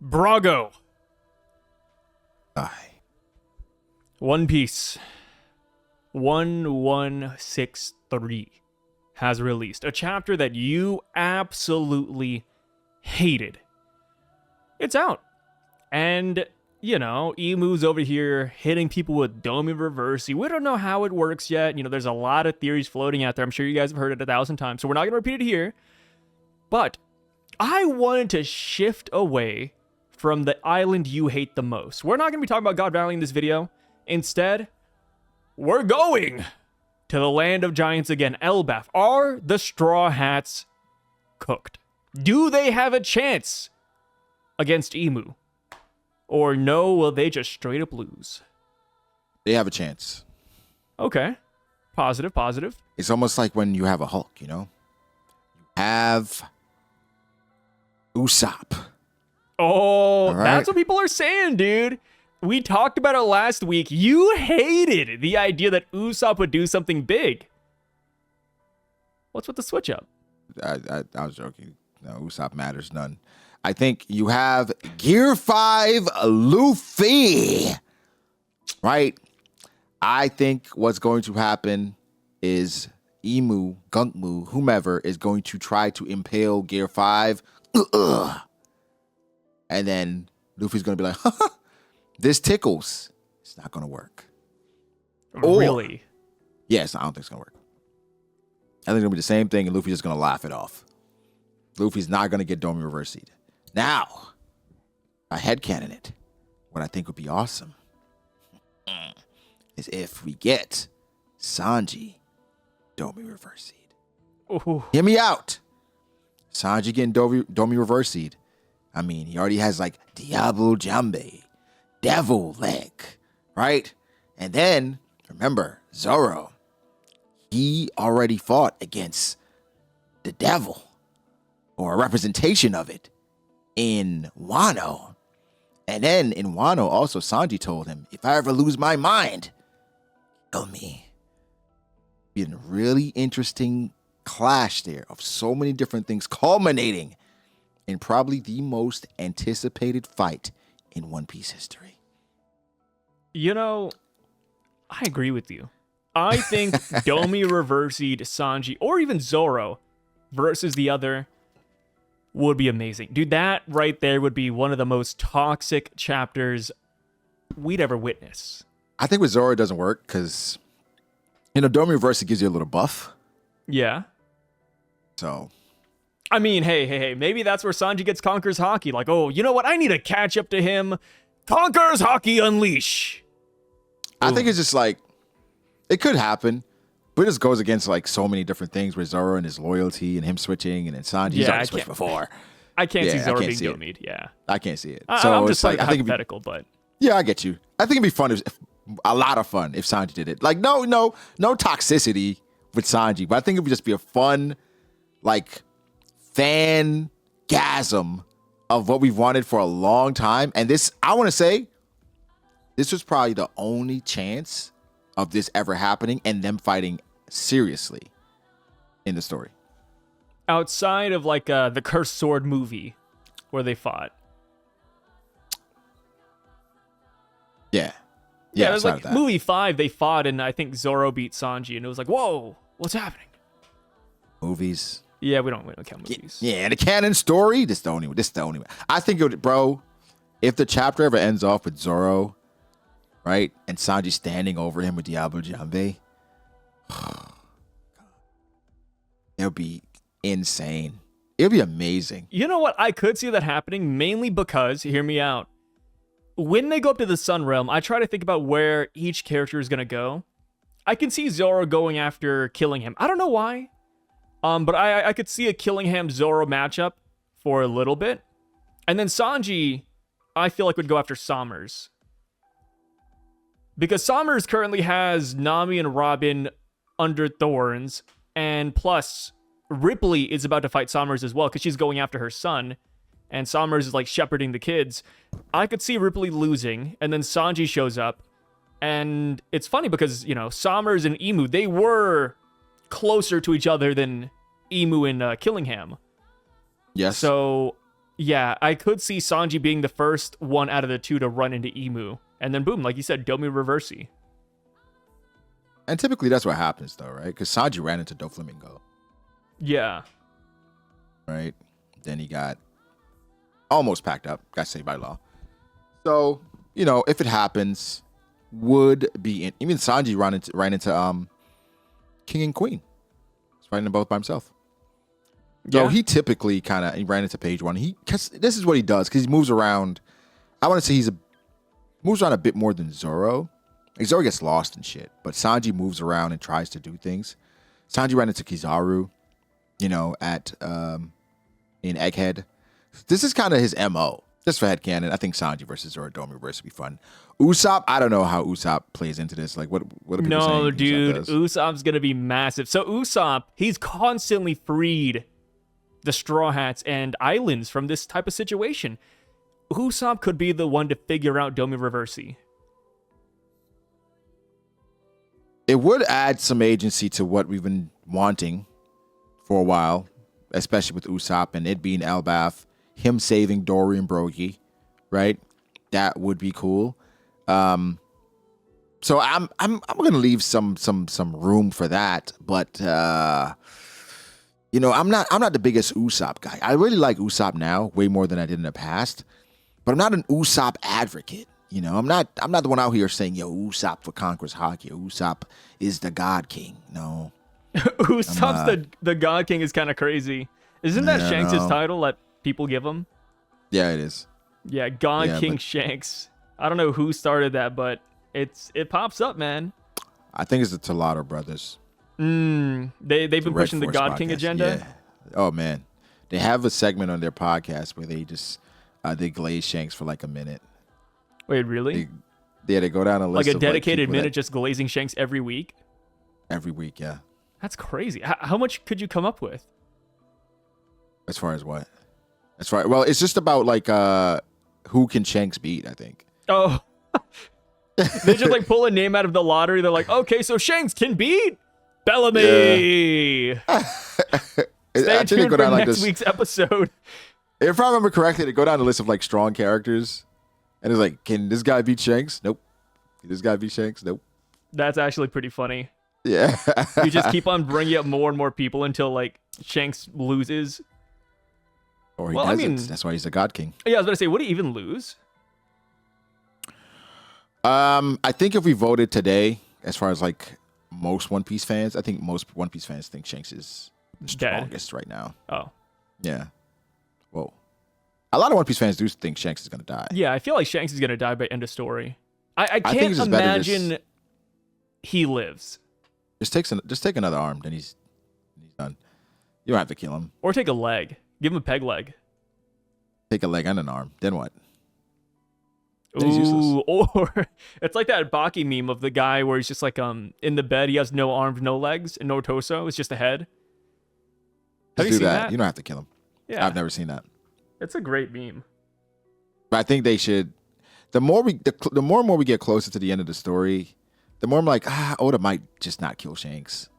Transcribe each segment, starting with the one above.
Brago. Aye. One Piece 1163 has released a chapter that you absolutely hated. It's out. And, you know, Emu's over here hitting people with Domi Reversi. We don't know how it works yet. You know, there's a lot of theories floating out there. I'm sure you guys have heard it 1,000 times, so we're not going to repeat it here. But I wanted to shift away from the island you hate the most. We're not going to be talking about God Valley in this video. Instead, we're going to the land of giants again. Elbaf. Are the Straw Hats cooked? Do they have a chance against Emu? Or no, will they just straight up lose? They have a chance. Okay. Positive. It's almost like when you have a Hulk, you know? You have Usopp. Oh, right. That's what people are saying, dude. We talked about it last week. You hated the idea that Usopp would do something big. What's with the switch up? I was joking. No, Usopp matters none. I think you have Gear 5 Luffy. Right? I think what's going to happen is Emu, Gunkmu, whomever is going to try to impale Gear 5. And then Luffy's going to be like, this tickles. It's not going to work. Really? Yes, I don't think it's going to work. I think it'll be the same thing, and Luffy's just going to laugh it off. Luffy's not going to get Domi reversied. Now, I headcanon it. What I think would be awesome is if we get Sanji Domi reversied. Ooh. Hear me out. Sanji getting Domi reversied. I mean, he already has like Diablo Jambe, Devil Leg, right? And then, remember, Zoro, he already fought against the devil, or a representation of it, in Wano. And then in Wano, also, Sanji told him, if I ever lose my mind, kill me. Be a really interesting clash there of so many different things culminating in probably the most anticipated fight in One Piece history. You know, I agree with you. I think Domi reversied Sanji, or even Zoro, versus the other would be amazing. Dude, that right there would be one of the most toxic chapters we'd ever witness. I think with Zoro it doesn't work because, you know, Domi reversing gives you a little buff. Yeah. So, I mean, hey, maybe that's where Sanji gets Conqueror's Haki. Like, oh, you know what? I need to catch up to him. Conqueror's Haki Unleash. I think it's just like, it could happen, but it just goes against like so many different things with Zoro and his loyalty and him switching, and then Sanji's already switched before. I can't see Zoro being Domied. Yeah. I can't see it. So I'm just like I think hypothetical, but yeah, I get you. I think it'd be fun if a lot of fun if Sanji did it. Like no toxicity with Sanji, but I think it would just be a fun, like, fan-gasm of what we've wanted for a long time. And this, I want to say, this was probably the only chance of this ever happening and them fighting seriously in the story. Outside of like the Cursed Sword movie where they fought. Yeah, it was like movie 5 they fought, and I think Zoro beat Sanji, and it was like, whoa, what's happening? Movies. Yeah, we don't count movies. Yeah, the canon story. This is the only one. I think it would, bro. If the chapter ever ends off with Zoro, right, and Sanji standing over him with Diablo Jambe, it'll be insane. It'll be amazing. You know what? I could see that happening mainly because, hear me out, when they go up to the Sun Realm, I try to think about where each character is going to go. I can see Zoro going after Killingham. I don't know why. But I could see a Killingham-Zoro matchup for a little bit. And then Sanji, I feel like would go after Sommers. Because Sommers currently has Nami and Robin under thorns. And plus, Ripley is about to fight Sommers as well because she's going after her son. And Sommers is like shepherding the kids. I could see Ripley losing. And then Sanji shows up. And it's funny because, you know, Sommers and Emu, they were closer to each other than Emu and Killingham. Yes. So Yeah, I could see Sanji being the first one out of the two to run into Emu. And then boom, like you said, Domi Reversi. And typically that's what happens though, right? Because Sanji ran into Doflamingo, Yeah. right? Then he got almost packed up, got saved by law. So, if it happens, would be even Sanji ran into King and Queen. He's fighting them both by himself. So Yeah. he typically he ran into page one. This is what he does because he moves around. I want to say moves around a bit more than Zoro. Like Zoro gets lost and shit, but Sanji moves around and tries to do things. Sanji ran into Kizaru, at in Egghead. This is kind of his MO. Just for headcanon, I think Sanji versus Zoro Domi versus would be fun. Usopp, I don't know how Usopp plays into this. Like, what are people saying? No, dude, Usopp does? Usopp's gonna be massive. So Usopp, he's constantly freed the Straw Hats and islands from this type of situation. Usopp could be the one to figure out Domi Reversi. It would add some agency to what we've been wanting for a while, especially with Usopp and it being Elbaf, him saving Dory and Brogy, right? That would be cool. So I'm gonna leave some room for that, but I'm not the biggest Usopp guy. I really like Usopp now, way more than I did in the past, but I'm not an Usopp advocate. I'm not the one out here saying, yo, Usopp for conquers Haki. Usopp is the God King. No. Usopp's the God King is kind of crazy. Isn't that Shanks' title that people give him? Yeah, it is. Yeah, God King Shanks. I don't know who started that, but it pops up, man. I think it's the Tolado brothers. They've been pushing the God King agenda. Yeah. Oh man, they have a segment on their podcast where they just they glaze Shanks for like a minute. Wait, really? They go down a list like a of dedicated people minute just glazing Shanks every week. Every week, yeah. That's crazy. How much could you come up with? As far as what? Well, it's just about like who can Shanks beat, I think. Oh. They just like pull a name out of the lottery. They're like, okay, so Shanks can beat Bellamy. Yeah. Stay tuned for next week's episode. If I remember correctly, they go down the list of like strong characters. And it's like, can this guy beat Shanks? Nope. Can this guy beat Shanks? Nope. That's actually pretty funny. Yeah. You just keep on bringing up more and more people until like Shanks loses. Or he doesn't. That's why he's the God King. Yeah, I was going to say, would he even lose? I think if we voted today, as far as like most One Piece fans, I think most One Piece fans think Shanks is the strongest right now. Oh. Yeah. Whoa. A lot of One Piece fans do think Shanks is going to die. Yeah, I feel like Shanks is going to die by end of story. I can't imagine he lives. Just take another arm, then he's done. You don't have to kill him. Or take a leg. Give him a peg leg. Take a leg and an arm. Then what? Then he's useless. Or it's like that Baki meme of the guy where he's just like in the bed, he has no arms, no legs, and no torso. It's just a head. Have you seen that? You don't have to kill him. Yeah. I've never seen that. It's a great meme. But I think they should. The more and more we get closer to the end of the story, the more I'm like, Oda might just not kill Shanks.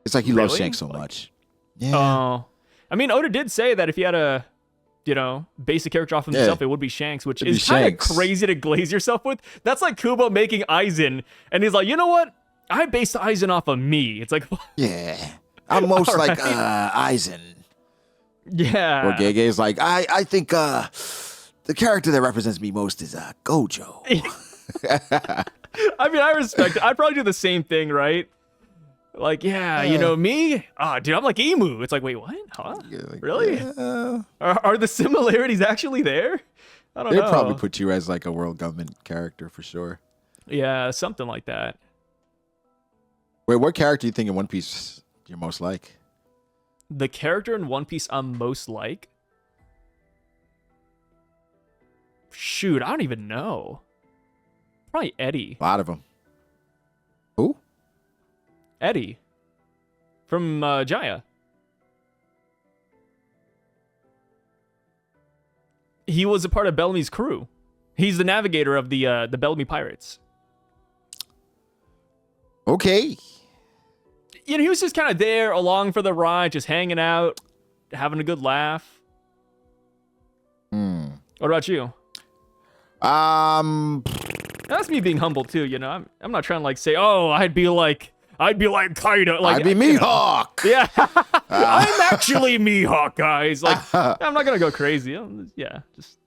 It's like he loves Shanks so much. Yeah. Oh, I mean, Oda did say that if he had a, basic character off himself, it would be Shanks, which is kind of crazy to glaze yourself with. That's like Kubo making Aizen, and he's like, you know what? I based Aizen off of me. It's like, yeah, I'm most like Aizen. Yeah. Or Gege's like, I think the character that represents me most is Gojo. I mean, I respect it. I'd probably do the same thing, right? Like, me? Dude, I'm like Emu. It's like, wait, what? Huh? Like, really? Yeah. Are the similarities actually there? I don't know. They'd probably put you as like a world government character for sure. Yeah, something like that. Wait, what character do you think in One Piece you're most like? The character in One Piece I'm most like? Shoot, I don't even know. Probably Eddie. A lot of them. Who? Eddie. From Jaya. He was a part of Bellamy's crew. He's the navigator of the Bellamy Pirates. Okay. He was just kind of there along for the ride, just hanging out, having a good laugh. What about you? Um, That's me being humble too. You know, I'm not trying to like say, oh, I'd be like Kaido. Like, I'd be Mihawk. Yeah, I'm actually Mihawk, guys. Like, I'm not gonna go crazy. Yeah, just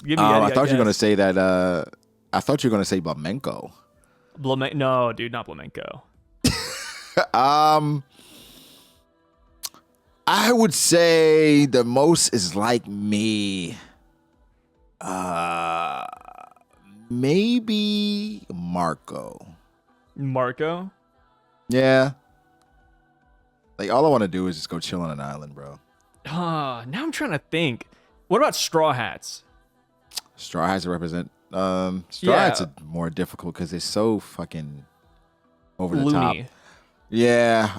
give me. I thought you were gonna say that. I thought you were gonna say Blamenco. No, dude, not Blamenco. I would say the most is like me. Maybe Marco. Marco? Yeah. Like, all I want to do is just go chill on an island, bro. Now I'm trying to think. What about Straw Hats? Straw Hats represent. Straw Hats are more difficult because they're so fucking over the top. Loony. Yeah.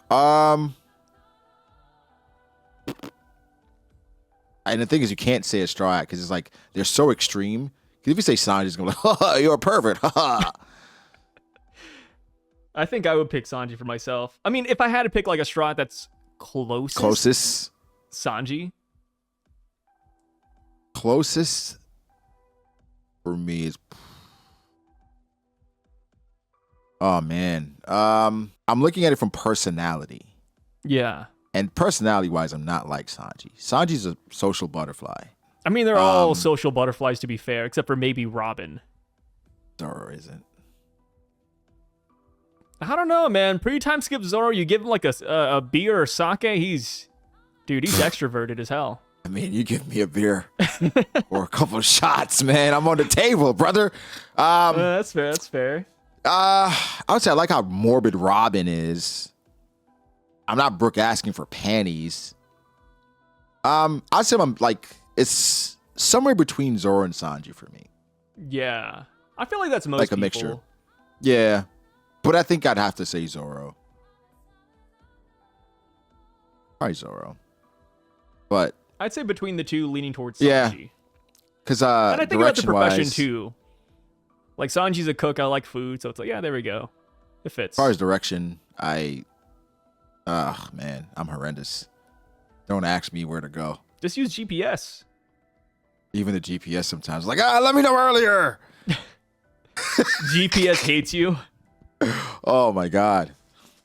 And the thing is, you can't say a Straw Hat because it's like they're so extreme. Because if you say Sanji's gonna be like, ha, you're a pervert, ha. I think I would pick Sanji for myself. I mean, if I had to pick like a Straw Hat that's closest. Sanji. Closest for me is. Oh man. I'm looking at it from personality. Yeah. And personality-wise, I'm not like Sanji. Sanji's a social butterfly. I mean, they're all social butterflies, to be fair, except for maybe Robin. Zoro isn't. I don't know, man. Pre-time skip Zoro, you give him like a beer or sake, he's extroverted as hell. I mean, you give me a beer or a couple of shots, man. I'm on the table, brother. That's fair. That's fair. I would say I like how morbid Robin is. I'm not Brooke asking for panties. I'd say I'm like, it's somewhere between Zoro and Sanji for me. Yeah. I feel like that's most like a people. mixture. Yeah. But I think I'd have to say Zoro. Probably Zoro. But I'd say between the two, leaning towards Sanji. Yeah. Because and I think about the profession wise, too. Like Sanji's a cook, I like food, so it's like, yeah, there we go. It fits. As far as direction, man, I'm horrendous. Don't ask me where to go. Just use GPS. Even the GPS sometimes like, let me know earlier. GPS hates you. Oh my god.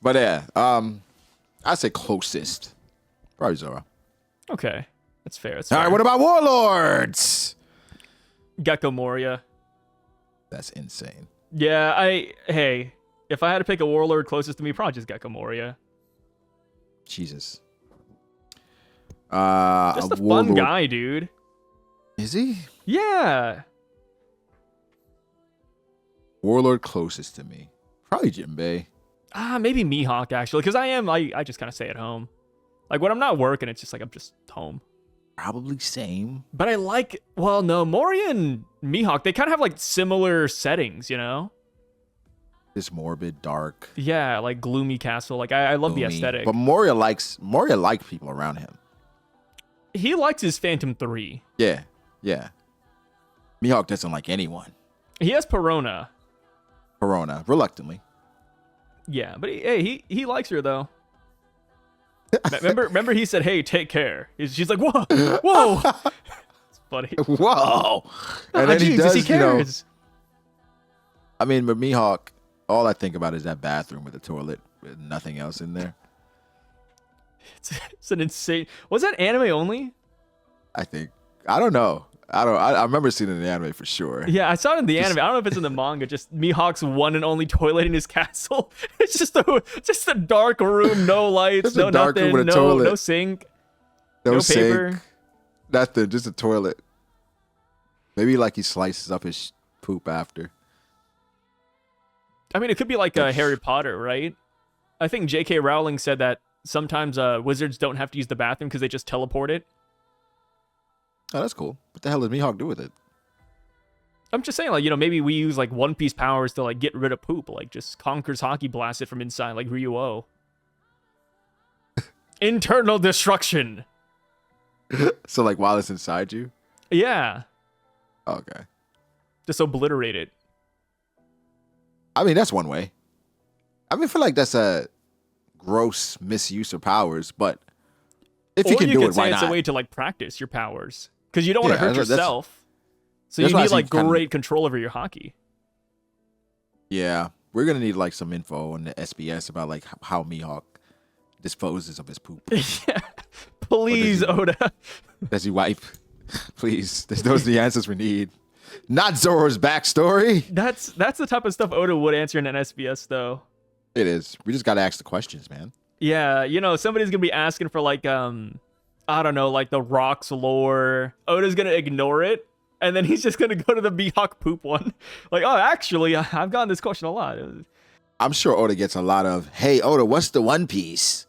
But yeah, I'd say closest. Probably Zoro. Okay. That's fair. That's All fair. right, what about Warlords? Gecko Moria. That's insane. Yeah, hey, if I had to pick a warlord closest to me, probably just Gecko Moria. Jesus. Just a fun guy, dude. Is he? Yeah. Warlord closest to me. Probably Jinbei. Maybe Mihawk, actually, because I just kind of stay at home. Like, when I'm not working, it's just like I'm just home. Probably same. But I like, well, no, Moria and Mihawk, they kind of have, like, similar settings, you know? This morbid, dark. Yeah, like gloomy castle. Like, I love the gloomy. aesthetic. But Moria likes people around him. He likes his Phantom 3. Yeah. Mihawk doesn't like anyone. He has Perona. Reluctantly. Yeah, but he likes her, though. Remember he said, hey, take care. She's like, whoa. It's funny. Whoa. And then Jesus, he does, he cares. I mean, with Mihawk, all I think about is that bathroom with the toilet with nothing else in there. It's an insane... Was that anime only? I think. I don't know. I remember seeing it in the anime for sure. Yeah, I saw it in the anime. I don't know if it's in the manga. Just Mihawk's one and only toilet in his castle. It's just a dark room, no lights, no nothing, no sink, no paper. Sink, nothing, just a toilet. Maybe like he slices up his poop after. I mean, it could be like Harry Potter, right? I think J.K. Rowling said that sometimes wizards don't have to use the bathroom because they just teleport it. Oh, that's cool. What the hell does Mihawk do with it? I'm just saying, like, maybe we use like One Piece powers to like get rid of poop, like just Conquer's Hockey blast it from inside, like Ryuo. Internal destruction. So like while it's inside you? Yeah. Okay. Just obliterate it. I mean, that's one way. I mean, I feel like that's a gross misuse of powers, but if you can do it, why not? It's a way to like practice your powers because you don't want to hurt yourself. So That's you why I need see like kinda- great control over your hockey. Yeah, we're gonna need like some info on the SBS about like how Mihawk disposes of his poop. Yeah. Please, Oda. Does he wipe? Please, those are the answers we need. Not Zoro's backstory. That's the type of stuff Oda would answer in an SBS though. It is. We just gotta ask the questions, man. Yeah, you know, somebody's gonna be asking for like I don't know, like the rocks lore. Oda's gonna ignore it, and then he's just gonna go to the Mihawk poop one. Like, oh, actually, I've gotten this question a lot. I'm sure Oda gets a lot of, "Hey, Oda, what's the One Piece?"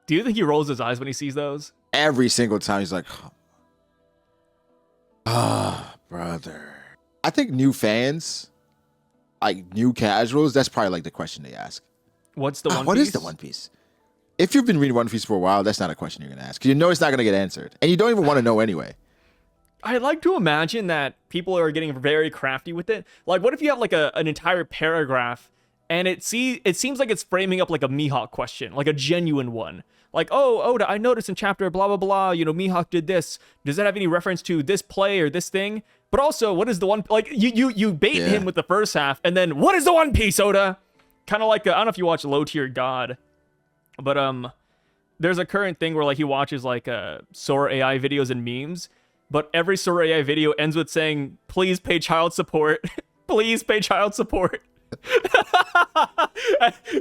Do you think he rolls his eyes when he sees those? Every single time he's like, brother. I think new fans, like new casuals, that's probably like the question they ask. What's the One Piece? What is the One Piece? If you've been reading One Piece for a while, that's not a question you're gonna ask. 'Cause you know it's not gonna get answered, and you don't even want to know anyway. I like to imagine that people are getting very crafty with it. Like, what if you have like an entire paragraph, and it seems like it's framing up like a Mihawk question, like a genuine one. Like, oh, Oda, I noticed in chapter blah blah blah, you know, Mihawk did this. Does that have any reference to this play or this thing? But also, what is the one? Like, you bait him with the first half, and then what is the One Piece, Oda? Kind of like I don't know if you watch Low Tier God, but there's a current thing where like he watches like Sora AI videos and memes, but every Sora AI video ends with saying, "Please pay child support, please pay child support."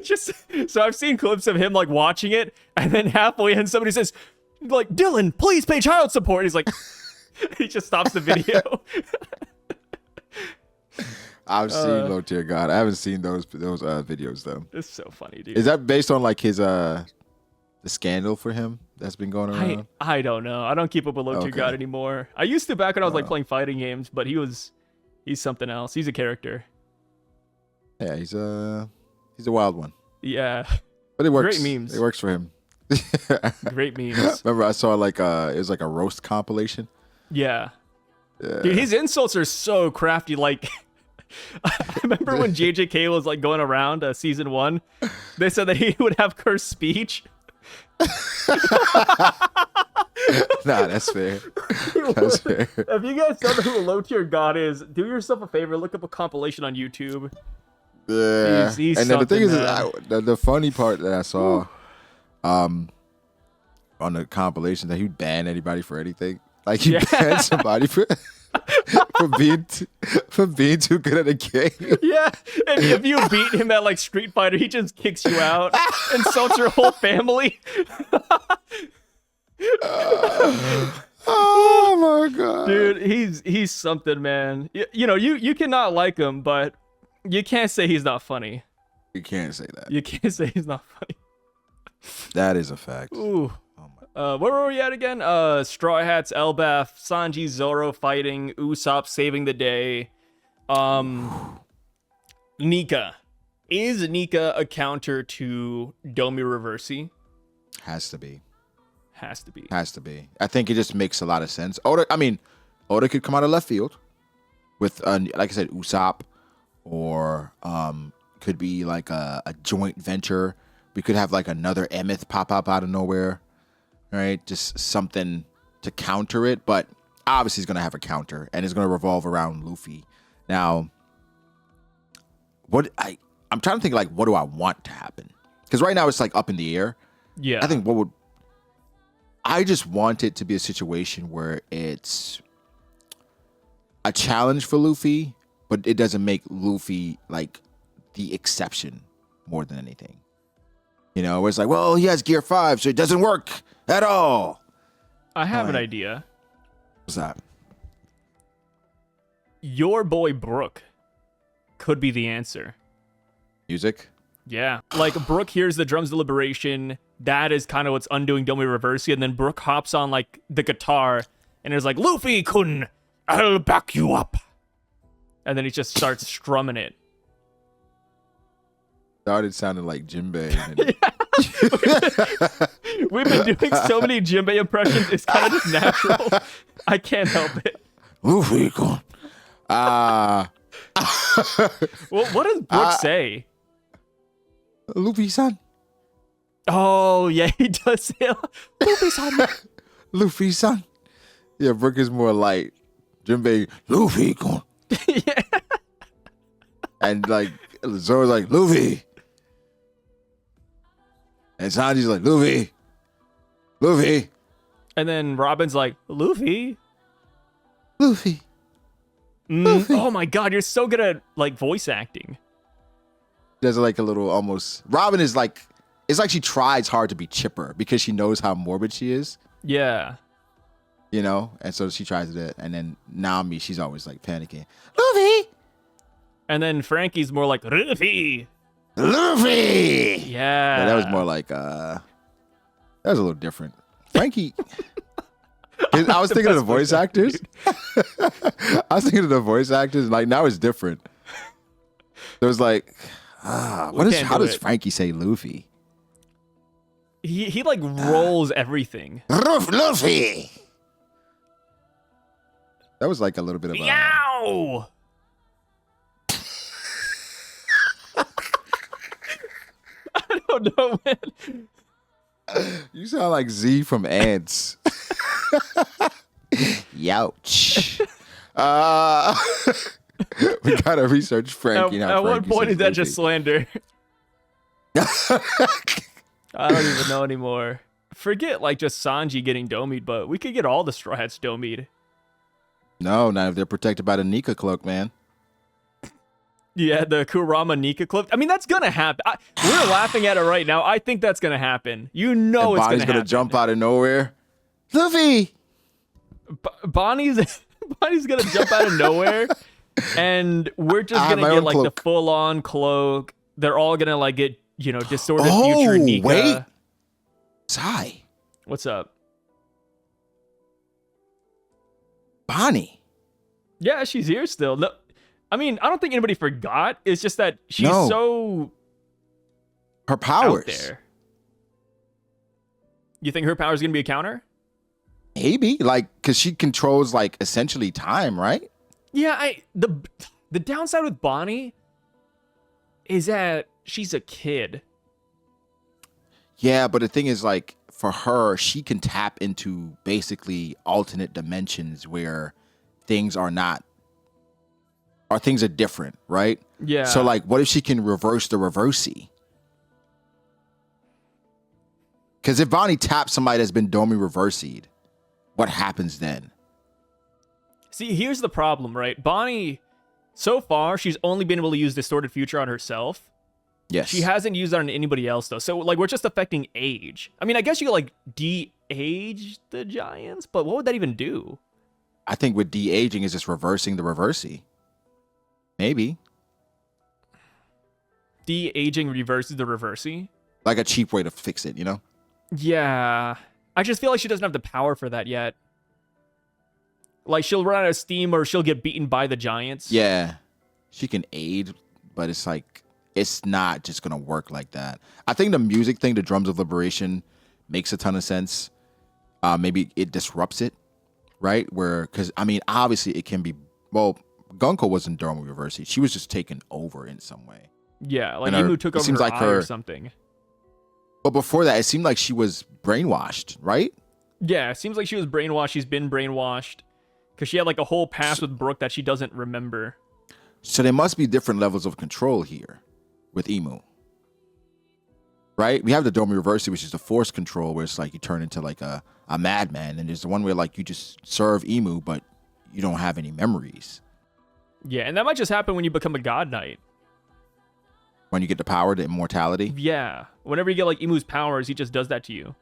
Just so I've seen clips of him like watching it, and then halfway in somebody says, like, "Dylan, please pay child support." He's like, he just stops the video. I've seen Low Tier God. I haven't seen those videos though. It's so funny, dude. Is that based on like his the scandal for him that's been going around? I don't know. I don't keep up with Low Tier God anymore. I used to back when I was like playing fighting games, but he's something else. He's a character. Yeah, he's a wild one. Yeah. But it works. Great memes. It works for him. Great memes. Remember, I saw like it was like a roast compilation. Yeah. Dude, his insults are so crafty. Like, I remember when JJK was like going around season 1, they said that he would have cursed speech. Nah, that's fair. That's fair. If you guys don't know who Low Tier God is, do yourself a favor, look up a compilation on YouTube. Yeah. He's and then the thing is, man. the funny part that I saw on the compilation that he'd ban anybody for anything. Like he banned somebody for being too good at a game. Yeah, and if you beat him at like Street Fighter, he just kicks you out, insults your whole family. Oh my god, dude, he's something, man. You know, you cannot like him, but you can't say he's not funny. You can't say that. You can't say he's not funny. That is a fact. Ooh. Where were we at again? Straw Hats, Elbaf, Sanji, Zoro fighting, Usopp saving the day. Nika. Is Nika a counter to Domi Reversi? Has to be. Has to be. Has to be. I think it just makes a lot of sense. Oda could come out of left field with, like I said, Usopp, or could be like a joint venture. We could have like another Emeth pop up out of nowhere. Right, just something to counter it, but obviously he's gonna have a counter, and it's gonna revolve around Luffy. Now, I'm trying to think like, what do I want to happen? Because right now it's like up in the air. Yeah, I think I just want it to be a situation where it's a challenge for Luffy, but it doesn't make Luffy like the exception more than anything. You know, where it's like, well, he has Gear 5, so it doesn't work at all. I have an idea. What's that? Your boy Brook could be the answer. Music? Yeah. Like, Brook hears the drums deliberation. That is kind of what's undoing Domi Reversi. And then Brook hops on, like, the guitar. And is like, Luffy-kun, I'll back you up. And then he just starts strumming it. Started sounding like Jinbei. We've been doing so many Jinbei impressions. It's kind of just natural. I can't help it. Luffy-kun. Well, what does Brook say? Luffy-san. Oh, yeah, he does say Luffy-san. Luffy-san. Yeah, Brook is more light. Jinbei, Luffy, come on. Yeah. And like Zoro's like, Luffy. And Sanji's like, Luffy. Luffy. And then Robin's like, Luffy? Luffy. Luffy. Oh my god, you're so good at like voice acting. There's like a little almost. Robin is like, it's like she tries hard to be chipper because she knows how morbid she is. Yeah. You know? And so she tries it. And then Nami, she's always like panicking. Luffy! And then Frankie's more like, Luffy! Luffy! Yeah. That was more like, that was a little different. Frankie. I was thinking of the voice actors. I was thinking of the voice actors. Like, now it's different. There was like, how does Frankie say Luffy? He like rolls everything. Luffy! That was like a little bit of a... Yow! I don't know, man. You sound like Z from Ants. Youch. We gotta research Frankie. At what point is that just slander? I don't even know anymore. Forget like just Sanji getting domied, but we could get all the Straw Hats domied. No, not if they're protected by the Nika cloak, man. Yeah, the Kurama Nika clip. I mean, that's gonna happen. We're laughing at it right now. I think that's gonna happen. You know, it's gonna jump out of nowhere. Luffy. Bonnie's gonna jump out of nowhere, and we're just gonna get like the full-on cloak. They're all gonna like get distorted future Nika. Wait, Sai. What's up? Bonnie. Yeah, she's here still. No, I mean, I don't think anybody forgot. It's just that she's so her powers out there. You think her power is gonna be a counter? Maybe, like, because she controls like essentially time, right? Yeah, the downside with Bonnie is that she's a kid. Yeah, but the thing is, like, for her, she can tap into basically alternate dimensions where things are not, or things are different, right? Yeah. So, like, what if she can reverse the reversey? Because if Bonnie taps somebody that's been Domi reversied, what happens then? See, here's the problem, right? Bonnie, so far, she's only been able to use Distorted Future on herself. Yes. She hasn't used that on anybody else, though. So, like, we're just affecting age. I mean, I guess you could, like, de-age the Giants, but what would that even do? I think with de-aging is just reversing the reversey. Maybe. De-aging reverses the reversey? Like a cheap way to fix it, you know? Yeah. I just feel like she doesn't have the power for that yet. Like, she'll run out of steam or she'll get beaten by the Giants. Yeah. She can aid, but it's like, it's not just going to work like that. I think the music thing, the Drums of Liberation, makes a ton of sense. Maybe it disrupts it, right? Because, I mean, obviously it can be, well, Gunko wasn't Domi reversing. She was just taken over in some way. Yeah, like Imu took over her eye or something. But before that, it seemed like she was brainwashed, right? Yeah, it seems like she was brainwashed. She's been brainwashed. Because she had like a whole past with Brook that she doesn't remember. So there must be different levels of control here with Imu. Right? We have the Domi Reversi, which is the force control, where it's like you turn into like a madman. And there's the one where like you just serve Imu, but you don't have any memories. Yeah, and that might just happen when you become a God Knight. When you get the power, the immortality? Yeah. Whenever you get like Imu's powers, he just does that to you.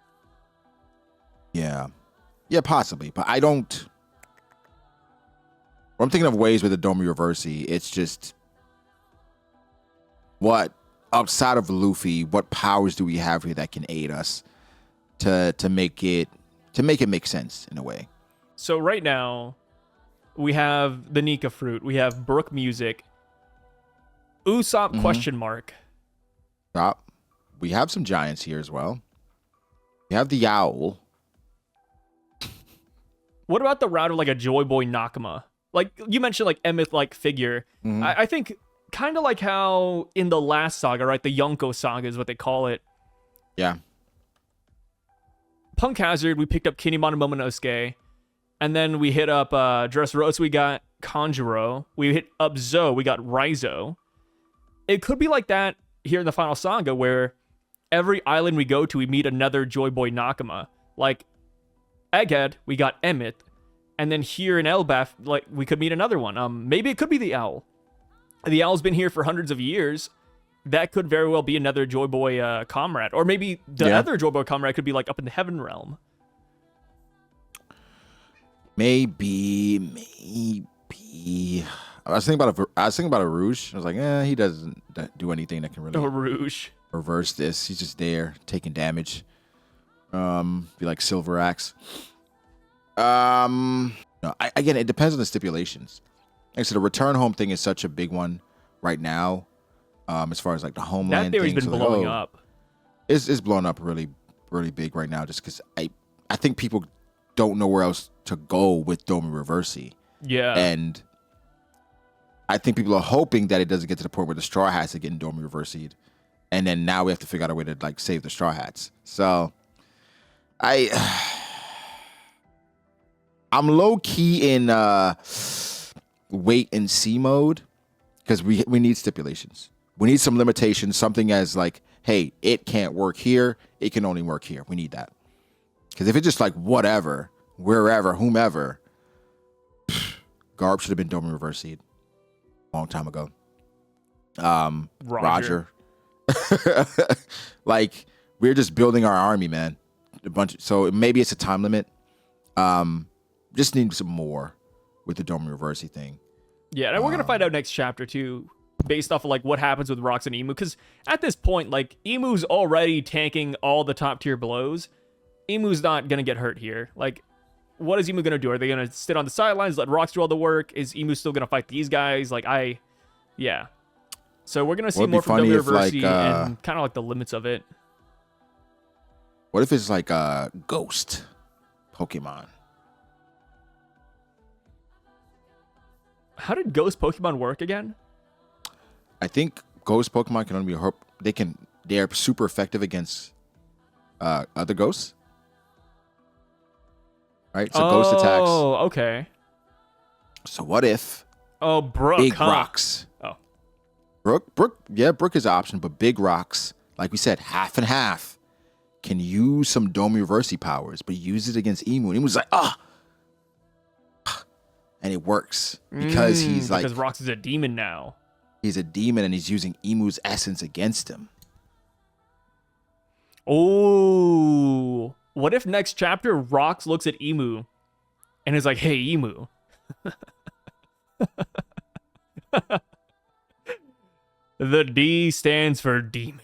Yeah. Yeah, possibly. But I don't... When I'm thinking of ways with the Domi Reversi, it's just... What, outside of Luffy, what powers do we have here that can aid us to make it make sense in a way? So right now, we have the Nika fruit. We have Brook music. Usopp question mark. We have some giants here as well. We have the owl. What about the route of like a Joy Boy Nakama? Like you mentioned, like Emeth like figure. I think kind of like how in the last saga, right? The Yonko saga is what they call it. Yeah. Punk Hazard, we picked up Kinemon and Momonosuke. And then we hit up Dressrosa, we got Kanjuro. We hit up Zo, we got Raizo. It could be like that here in the final saga, where every island we go to, we meet another Joy Boy Nakama. Like Egghead, we got Emmett. And then here in Elbaf, like, we could meet another one. Maybe it could be the Owl. The Owl's been here for hundreds of years. That could very well be another Joy Boy comrade. Or maybe the other Joy Boy comrade could be, like, up in the Heaven Realm. Maybe. I was thinking about a Rouge. I was like, he doesn't do anything that can really Rouge reverse this. He's just there taking damage. Be like Silver Axe. No, again, it depends on the stipulations. Like I said, the return home thing is such a big one right now. As far as like the homeland, that theory's thing. been blowing up. It's blown up really, really big right now. Just because I think people don't know where else to go with Domi Reversi. Yeah, and I think people are hoping that it doesn't get to the point where the Straw Hats are getting Domi Reversi'd, and then now we have to figure out a way to like save the Straw Hats. So I'm low key in wait and see mode because we need stipulations. We need some limitations. Something as like, hey, it can't work here. It can only work here. We need that. Because if it's just like whatever, wherever, whomever, Garb should have been Domi Reversi'd a long time ago. Roger. Like, we're just building our army, man. So maybe it's a time limit. Just need some more with the Domi Reversi thing. Yeah, and we're gonna find out next chapter too, based off of like what happens with Rocks and Emu. Because at this point, like, Emu's already tanking all the top tier blows. Emu's not gonna get hurt here. Like, what is Emu gonna do? Are they gonna sit on the sidelines, let Rocks do all the work? Is Emu still gonna fight these guys? Like, yeah. So we're gonna see more from Domi Reversi and kind of like the limits of it. What if it's like a ghost Pokemon? How did ghost Pokemon work again? I think ghost Pokemon can only be they are super effective against other ghosts. Right? So ghost attacks. Oh, okay. So what if Brook, big rocks? Oh. Brook is an option, but big rocks, like we said, half and half, can use some Domi Reversi powers, but use it against Emu. And Emu's like, and it works because because Rocks is a demon now. He's a demon and he's using Emu's essence against him. Oh, what if next chapter Rocks looks at Emu and is like, "Hey, Emu." The D stands for demon.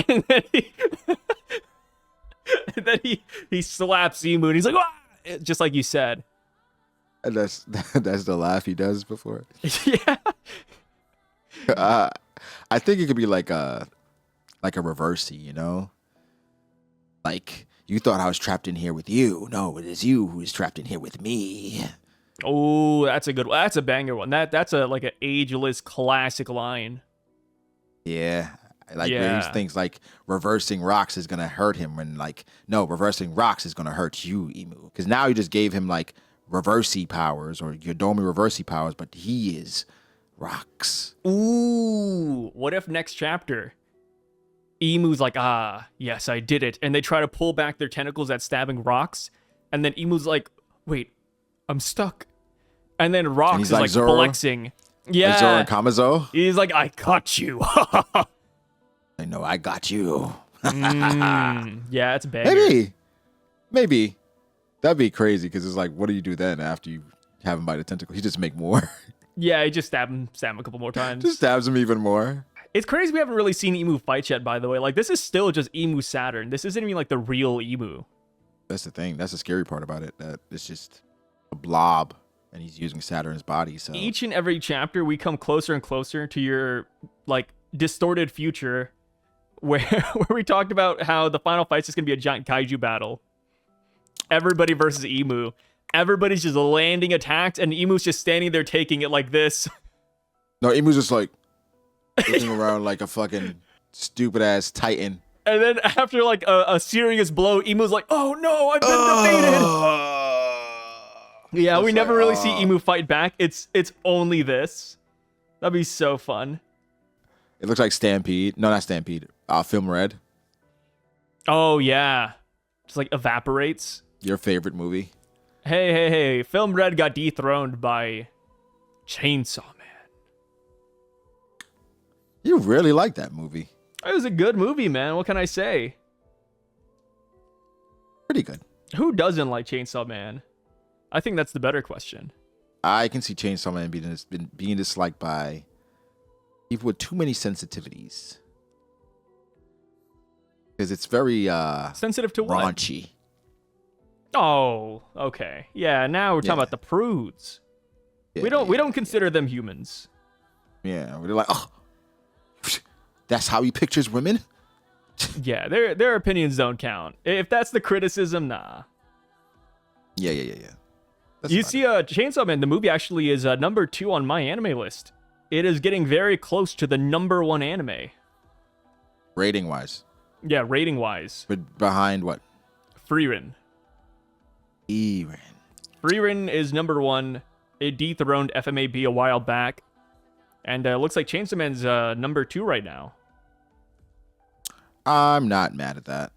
and then he slaps Emu and he's like, "Ah!" Just like you said. And that's the laugh he does before. Yeah. I think it could be like a reversey, you know? Like, you thought I was trapped in here with you. No, it is you who is trapped in here with me. Oh, that's a good one. That's a banger one. That's like an ageless classic line. Yeah. Like, he thinks like reversing Rocks is gonna hurt him, when like, no, reversing Rocks is gonna hurt you, Emu. Because now you just gave him like reversey powers or your Domi Reversi powers, but he is Rocks. Ooh, what if next chapter Emu's like, yes, I did it, and they try to pull back their tentacles at stabbing Rocks, and then Emu's like, wait, I'm stuck, and then Rocks is like flexing. Yeah, like Zoro and Kamazo. He's like, I caught you. I know, I got you. Yeah, it's bad. Maybe. That'd be crazy, because it's like, what do you do then after you have him by the tentacle? You just make more. Yeah, he just stab him a couple more times. Just stabs him even more. It's crazy we haven't really seen Emu fight yet, by the way. Like, this is still just Emu Saturn. This isn't even like the real Emu. That's the thing. That's the scary part about it. That it's just a blob, and he's using Saturn's body. So each and every chapter, we come closer and closer to your like distorted future, where we talked about how the final fight's just gonna be a giant kaiju battle. Everybody versus Emu. Everybody's just landing attacks, and Emu's just standing there taking it like this. No, Emu's just like looking around like a fucking stupid ass Titan. And then after like a serious blow, Emu's like, "Oh no, I've been defeated." Yeah, we never really see Emu fight back. It's only this. That'd be so fun. It looks like Stampede. No, not Stampede. Film Red. Oh yeah, just like evaporates. Your favorite movie? Hey! Film Red got dethroned by Chainsaw Man. You really like that movie? It was a good movie, man. What can I say? Pretty good. Who doesn't like Chainsaw Man? I think that's the better question. I can see Chainsaw Man being disliked by people with too many sensitivities. Because it's very sensitive to what? Raunchy. Oh, okay. Yeah, now we're talking about the prudes. Yeah, we don't consider them humans. Yeah, we're like, oh, that's how he pictures women? Yeah, their opinions don't count. If that's the criticism, nah. Yeah. You see, Chainsaw Man, the movie actually is number 2 on my anime list. It is getting very close to the number 1 anime. Rating-wise. Yeah, rating-wise. But behind what? Frieren. Frieren is number 1. It dethroned FMAB a while back. And it looks like Chainsaw Man's number 2 right now. I'm not mad at that.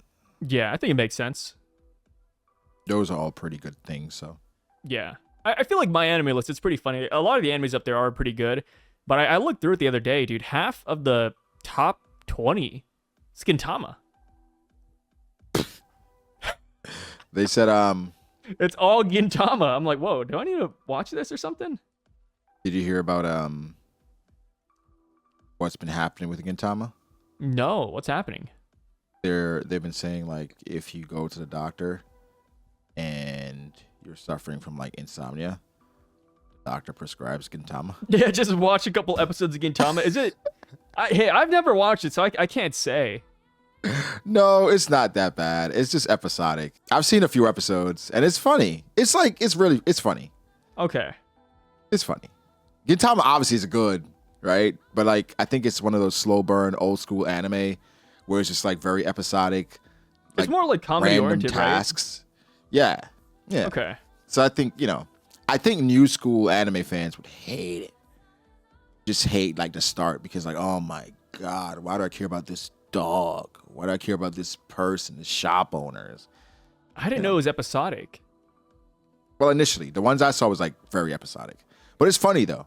Yeah, I think it makes sense. Those are all pretty good things, so. Yeah. I feel like my anime list is pretty funny. A lot of the animes up there are pretty good. But I looked through it the other day, dude. Half of the top 20 is Gintama. They said, It's all Gintama. I'm like, whoa, do I need to watch this or something? Did you hear about what's been happening with Gintama? No, what's happening? They've been saying, like, if you go to the doctor and you're suffering from like insomnia, the doctor prescribes Gintama. Yeah, just watch a couple episodes of Gintama. Is it? Hey, I've never watched it, so I can't say. No, it's not that bad. It's just episodic. I've seen a few episodes, and it's funny. It's funny. Okay. It's funny. Gintama obviously is good, right? But like, I think it's one of those slow burn, old school anime where it's just like very episodic. It's more like comedy oriented, tasks. Right? Yeah. Okay. So I think, new school anime fans would hate it. Just hate like the start because like, oh my God, why do I care about this dog? Why do I care about this person, the shop owners? I didn't know it was episodic. Well, initially, the ones I saw was like very episodic. But it's funny though.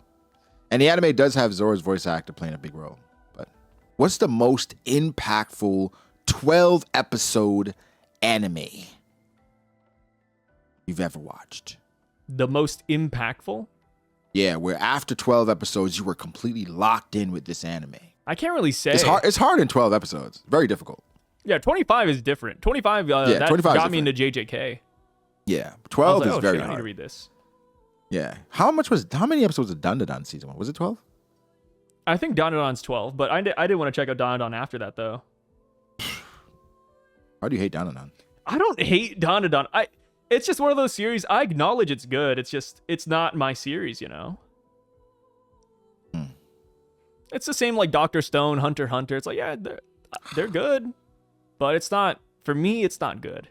And the anime does have Zoro's voice actor playing a big role. But what's the most impactful 12 episode anime you've ever watched? The most impactful? Yeah, where after 12 episodes, you were completely locked in with this anime. I can't really say. It's hard in 12 episodes. Very difficult. Yeah, 25 is different. 25, 25 got me into JJK. Yeah, 12 is very hard. I need to read this. Yeah. How many episodes of Dandadan season 1? Was it 12? I think Dandadan's 12, but I did want to check out Dandadan after that, though. Why do you hate Dandadan? I don't hate Dandadan. It's just one of those series. I acknowledge it's good. It's not my series, you know? It's the same like Dr. Stone, Hunter x Hunter. It's like, yeah, they're good, but it's not, for me, it's not good.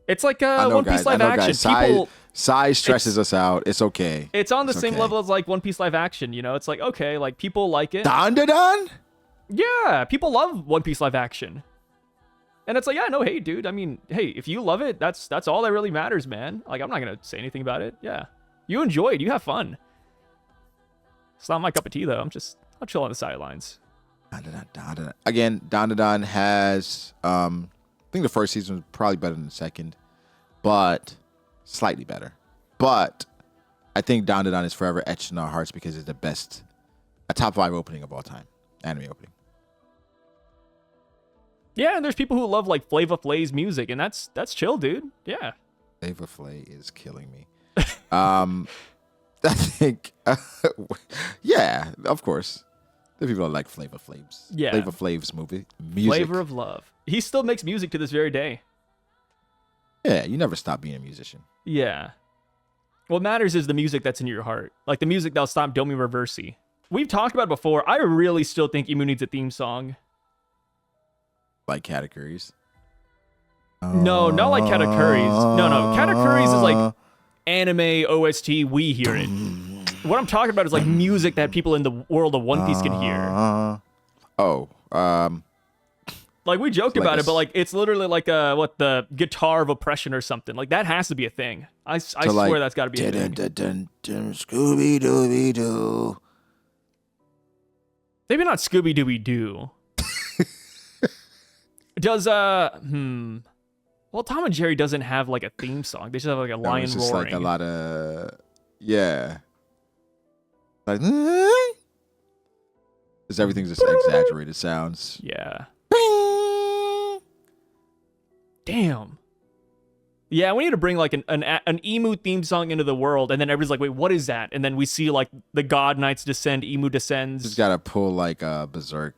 It's like One Piece live action. Size stresses us out. It's okay. It's on the same level as like One Piece live action, you know? It's like, okay, like people like it. Dandadan? Yeah, people love One Piece live action. And it's like, yeah, no hate, dude. I mean, hey, if you love it, that's all that really matters, man. Like, I'm not going to say anything about it. Yeah. You enjoy it. You have fun. It's not my cup of tea, though. I'll chill on the sidelines. Again, Dandadan has, I think the first season was probably better than the second, but slightly better. But I think Dandadan is forever etched in our hearts because it's the best, a top 5 opening of all time, anime opening. Yeah, and there's people who love like Flava Flav's music, and that's chill, dude. Yeah. Flava Flav is killing me. I think, yeah, of course. The people that like Flava Flav's. Yeah. Flava Flav's music. Flavor of Love. He still makes music to this very day. Yeah, you never stop being a musician. Yeah. What matters is the music that's in your heart. Like the music that'll stop Domi Reversi. We've talked about it before. I really still think Emu needs a theme song. Like categories. No, not like Katakuri's. No. Katakuri's is like anime OST. We hear it. What I'm talking about is like music that people in the world of One Piece can hear. Like we joke about it, but like it's literally like the guitar of oppression or something. Like that has to be a thing. I swear like, that's got to be a thing. Scooby Dooby Doo. Maybe not Scooby Dooby Doo. Does well, Tom and Jerry doesn't have like a theme song. They just have like a lion it's just roaring. Like a lot of like because everything's just exaggerated sounds. Yeah. Damn. Yeah, we need to bring like an emu theme song into the world, and then everybody's like, wait, what is that? And then we see like the God Knights descend, emu descends. Just gotta pull like Berserk.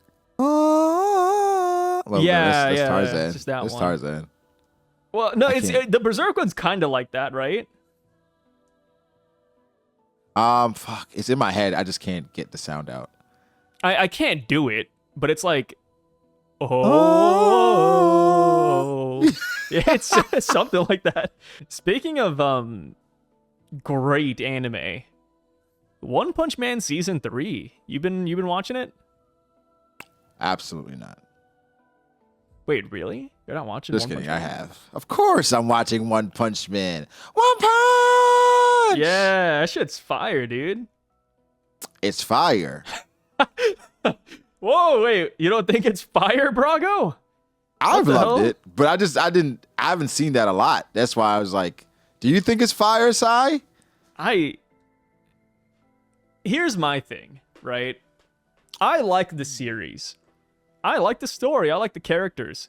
Well, yeah, that's Tarzan. It's just that That's one. Tarzan. Well, no, the Berserk one's kind of like that, right? Fuck, it's in my head. I just can't get the sound out. I can't do it, but it's like, oh, yeah, it's something like that. Speaking of great anime, One Punch Man season 3. You've been watching it? Absolutely not. Wait, really? You're not watching? Just One kidding. Punch I Man? have. Of course, I'm watching One Punch Man. One Punch. Yeah, that shit's fire, dude. It's fire. Whoa, wait, you don't think it's fire, Brago? I've loved it, but I haven't seen that a lot. That's why I was like, do you think it's fire, Sai? Here's my thing, right? I like the series. I like the story. I like the characters.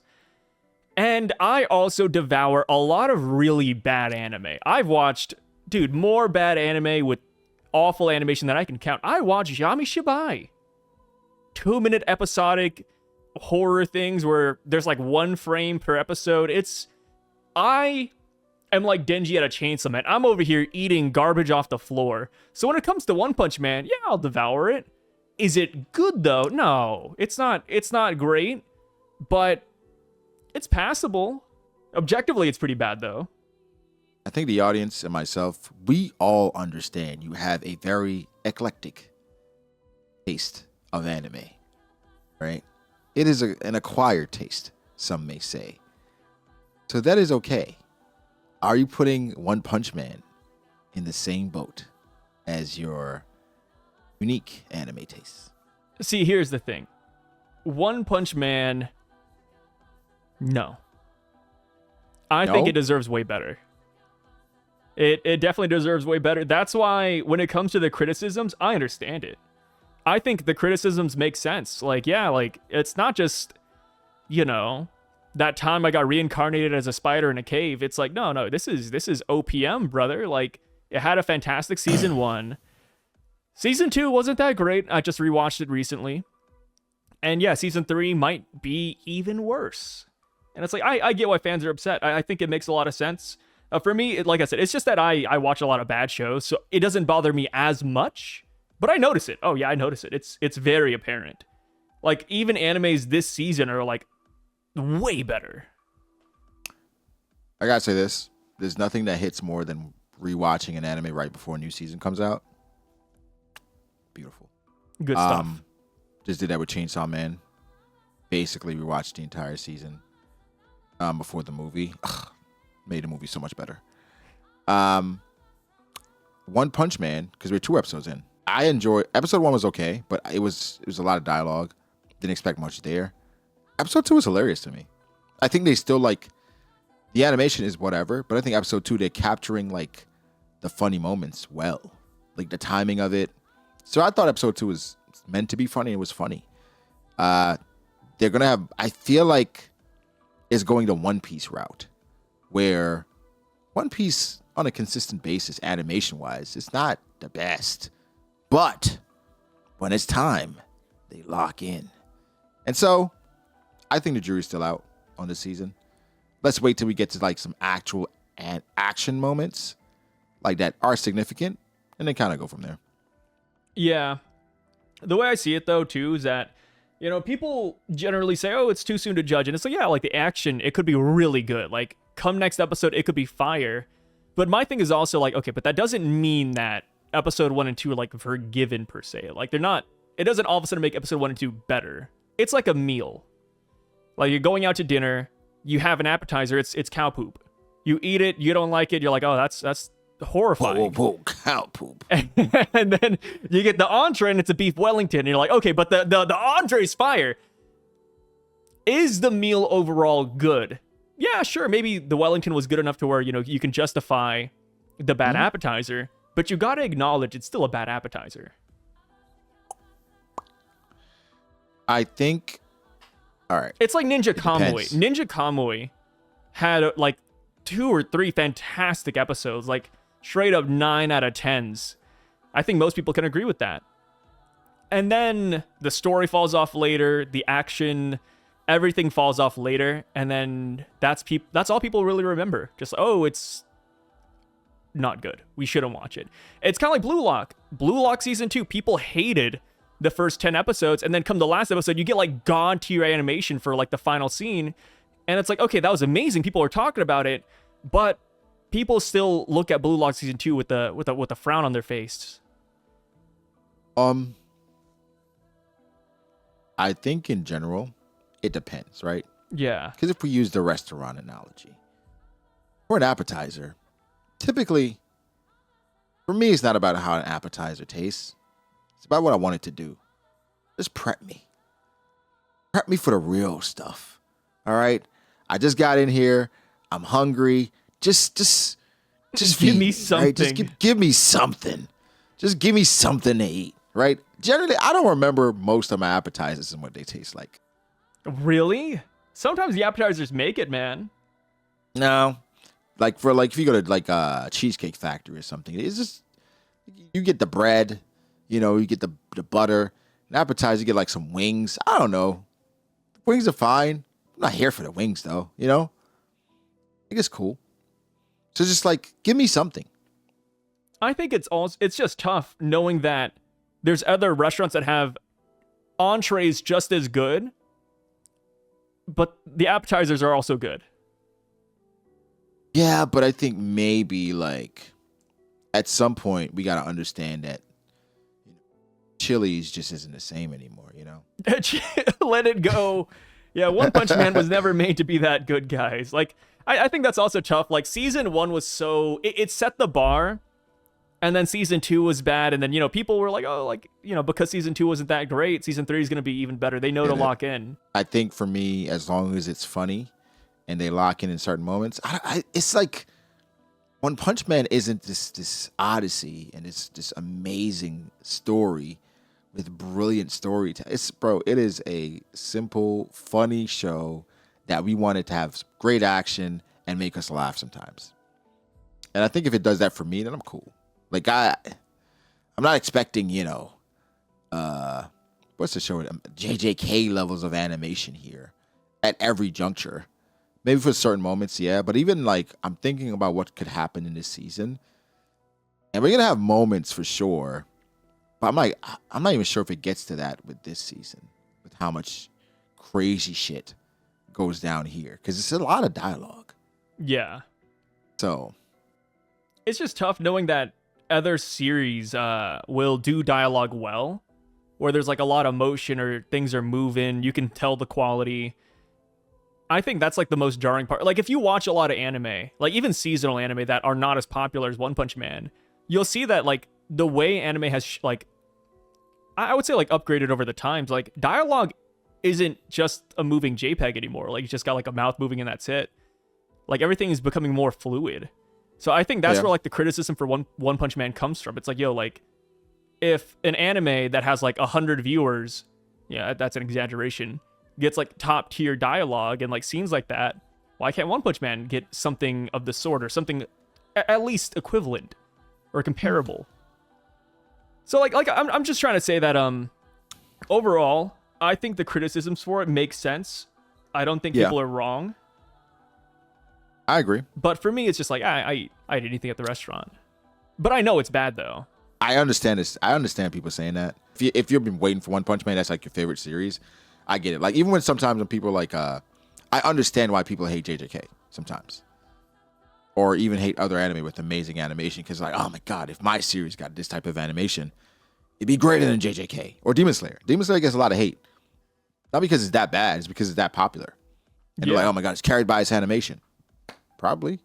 And I also devour a lot of really bad anime. I've watched, dude, more bad anime with awful animation than I can count. I watch Yami Shibai. 2-minute episodic horror things where there's like 1 frame per episode. I am like Denji at a Chainsaw Man. I'm over here eating garbage off the floor. So when it comes to One Punch Man, yeah, I'll devour it. Is it good though? No, it's not great, but it's passable. Objectively, it's pretty bad though. I think the audience and myself, we all understand you have a very eclectic taste of anime, right? It is an acquired taste, some may say. So that is okay. Are you putting One Punch Man in the same boat as your unique anime tastes? See, here's the thing. One Punch Man, no. I think it deserves way better. It definitely deserves way better. That's why when it comes to the criticisms, I understand it. I think the criticisms make sense. Like, yeah, like it's not just, that time I got reincarnated as a spider in a cave. It's like, no, this is OPM, brother. Like, it had a fantastic season 1. Season 2 wasn't that great. I just rewatched it recently. And yeah, season 3 might be even worse. And it's like, I get why fans are upset. I think it makes a lot of sense. For me, like I said, it's just that I watch a lot of bad shows, so it doesn't bother me as much. But I notice it. Oh yeah, I notice it. It's very apparent. Like even animes this season are like way better. I gotta say this: there's nothing that hits more than rewatching an anime right before a new season comes out. Beautiful. Good stuff. Just did that with Chainsaw Man. Basically rewatched the entire season before the movie. Made the movie so much better. One Punch Man, because we're 2 episodes in. I enjoyed episode 1 was okay, but it was a lot of dialogue. Didn't expect much there. Episode 2 was hilarious to me. I think they still like the animation is whatever, but I think episode 2 they're capturing like the funny moments well, like the timing of it. So I thought episode 2 was meant to be funny. It was funny. They're gonna have. I feel like it's going the One Piece route, where One Piece on a consistent basis, animation wise, it's not the best. But when it's time, they lock in. And so I think the jury's still out on this season. Let's wait till we get to like some actual action moments like that are significant and then kind of go from there. Yeah. The way I see it though too is that You know, people generally say, oh, it's too soon to judge. And it's like, yeah, like the action, it could be really good. Like, come next episode, it could be fire. But my thing is also like, okay, but that doesn't mean that episode 1 and 2 are like forgiven per se. Like, they're not, it doesn't all of a sudden make episode 1 and 2 better. It's like a meal. Like, you're going out to dinner, you have an appetizer, it's cow poop. You eat it, you don't like it, you're like, oh, that's horrifying. Whoa, cow poop. And then you get the entree and it's a beef Wellington, and you're like, okay, but the entree's fire. Is the meal overall good? Yeah, sure, maybe the Wellington was good enough to where, you know, you can justify the bad appetizer, but you gotta acknowledge it's still a bad appetizer. I think, all right. It's like Ninja Kamui. Depends. Ninja Kamui had like 2 or 3 fantastic episodes, like straight up 9 out of 10s. I think most people can agree with that. And then the story falls off later, the action, everything falls off later, and then that's all people really remember. Just, oh, it's not good. We shouldn't watch it. It's kind of like Blue Lock. Blue Lock season 2, people hated the first 10 episodes, and then come the last episode, you get like god tier animation for like the final scene, and it's like, okay, that was amazing. People are talking about it, but people still look at Blue Lock season 2 with a frown on their face. I think in general, it depends, right? Yeah. Because if we use the restaurant analogy, for an appetizer, typically, for me, it's not about how an appetizer tastes. It's about what I want it to do. Just prep me. Prep me for the real stuff. All right? I just got in here. I'm hungry. Just give me something. Right? Just give me something. Just give me something to eat, right? Generally, I don't remember most of my appetizers and what they taste like. Really? Sometimes the appetizers make it, man. No. Like if you go to like a Cheesecake Factory or something, it's just, you get the bread, you know, you get the butter. An appetizer, you get like some wings. I don't know. Wings are fine. I'm not here for the wings though, you know? I think it's cool. So just like, give me something. I think it's just tough knowing that there's other restaurants that have entrees just as good, but the appetizers are also good. Yeah, but I think maybe like at some point we got to understand that Chili's just isn't the same anymore, you know? Let it go. Yeah, One Punch Man was never made to be that good, guys. Like, I think that's also tough. Like, season 1 was so... It set the bar, and then season 2 was bad, and then, you know, people were like, oh, like, you know, because season 2 wasn't that great, season 3 is going to be even better. They know to lock in. I think for me, as long as it's funny and they lock in certain moments, it's like One Punch Man isn't this odyssey and it's this amazing story with brilliant storytelling. It is a simple, funny show that we wanted to have great action and make us laugh sometimes. And I think if it does that for me, then I'm cool. Like I'm not expecting, you know, what's the show? JJK levels of animation here at every juncture. Maybe for certain moments, yeah. But even like I'm thinking about what could happen in this season, and we're gonna have moments for sure. But I'm not even sure if it gets to that with this season, with how much crazy shit goes down here, because it's a lot of dialogue. Yeah. So it's just tough knowing that other series will do dialogue well, where there's like a lot of motion or things are moving. You can tell the quality. I think that's like the most jarring part. Like if you watch a lot of anime, like even seasonal anime that are not as popular as One Punch Man, you'll see that like the way anime has like, I would say like upgraded over the times. Like dialogue isn't just a moving JPEG anymore. Like you just got like a mouth moving and that's it. Like everything is becoming more fluid. So I think that's where like the criticism for One Punch Man comes from. It's like, yo, like if an anime that has like 100 viewers, yeah, that's an exaggeration, gets like top tier dialogue and like scenes like that, why can't One Punch Man get something of the sort or something at least equivalent or comparable? So like I'm just trying to say that overall, I think the criticisms for it make sense. I don't think people are wrong. I agree. But for me, it's just like I eat anything at the restaurant. But I know it's bad though. I understand this. I understand people saying that. If you've been waiting for One Punch Man, that's like your favorite series. I get it. Like even when people are like, I understand why people hate JJK sometimes, or even hate other anime with amazing animation because like, oh my god, if my series got this type of animation, it'd be greater than JJK or Demon Slayer. Demon Slayer gets a lot of hate, not because it's that bad, it's because it's that popular. And they're like, oh my god, it's carried by its animation. Probably,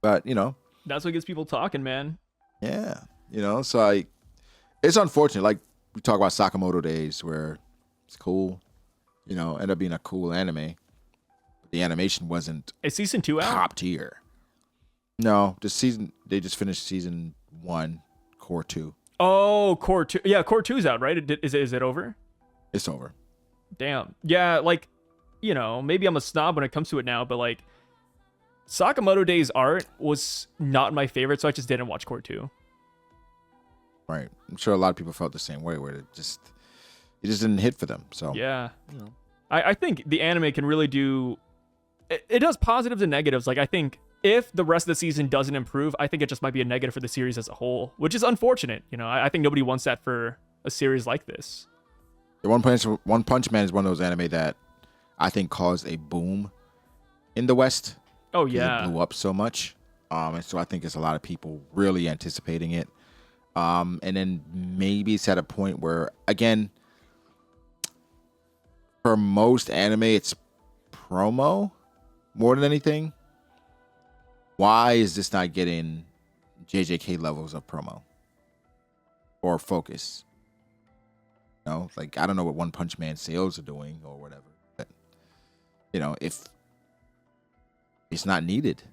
but you know, that's what gets people talking, man. Yeah, you know, so it's unfortunate. Like we talk about Sakamoto Days, where it's cool, you know, ended up being a cool anime. But the animation wasn't Is season 2 out? top tier. No, they just finished season 1, core 2. Oh, core 2. Yeah, core 2's out, right? Is it over? It's over. Damn. Yeah, like, you know, maybe I'm a snob when it comes to it now, but like Sakamoto Days art was not my favorite, so I just didn't watch core 2. Right. I'm sure a lot of people felt the same way, where it just didn't hit for them. So yeah, you know. I think the anime can really do. It does positives and negatives. Like I think if the rest of the season doesn't improve, I think it just might be a negative for the series as a whole, which is unfortunate. You know, I think nobody wants that for a series like this. The One Punch Man is one of those anime that I think caused a boom in the West. Oh yeah, it blew up so much, and so I think there's a lot of people really anticipating it. And then maybe it's at a point where, again, for most anime, it's promo more than anything. Why is this not getting JJK levels of promo or focus? You know, like I don't know what One Punch Man sales are doing or whatever, but you know, if it's not needed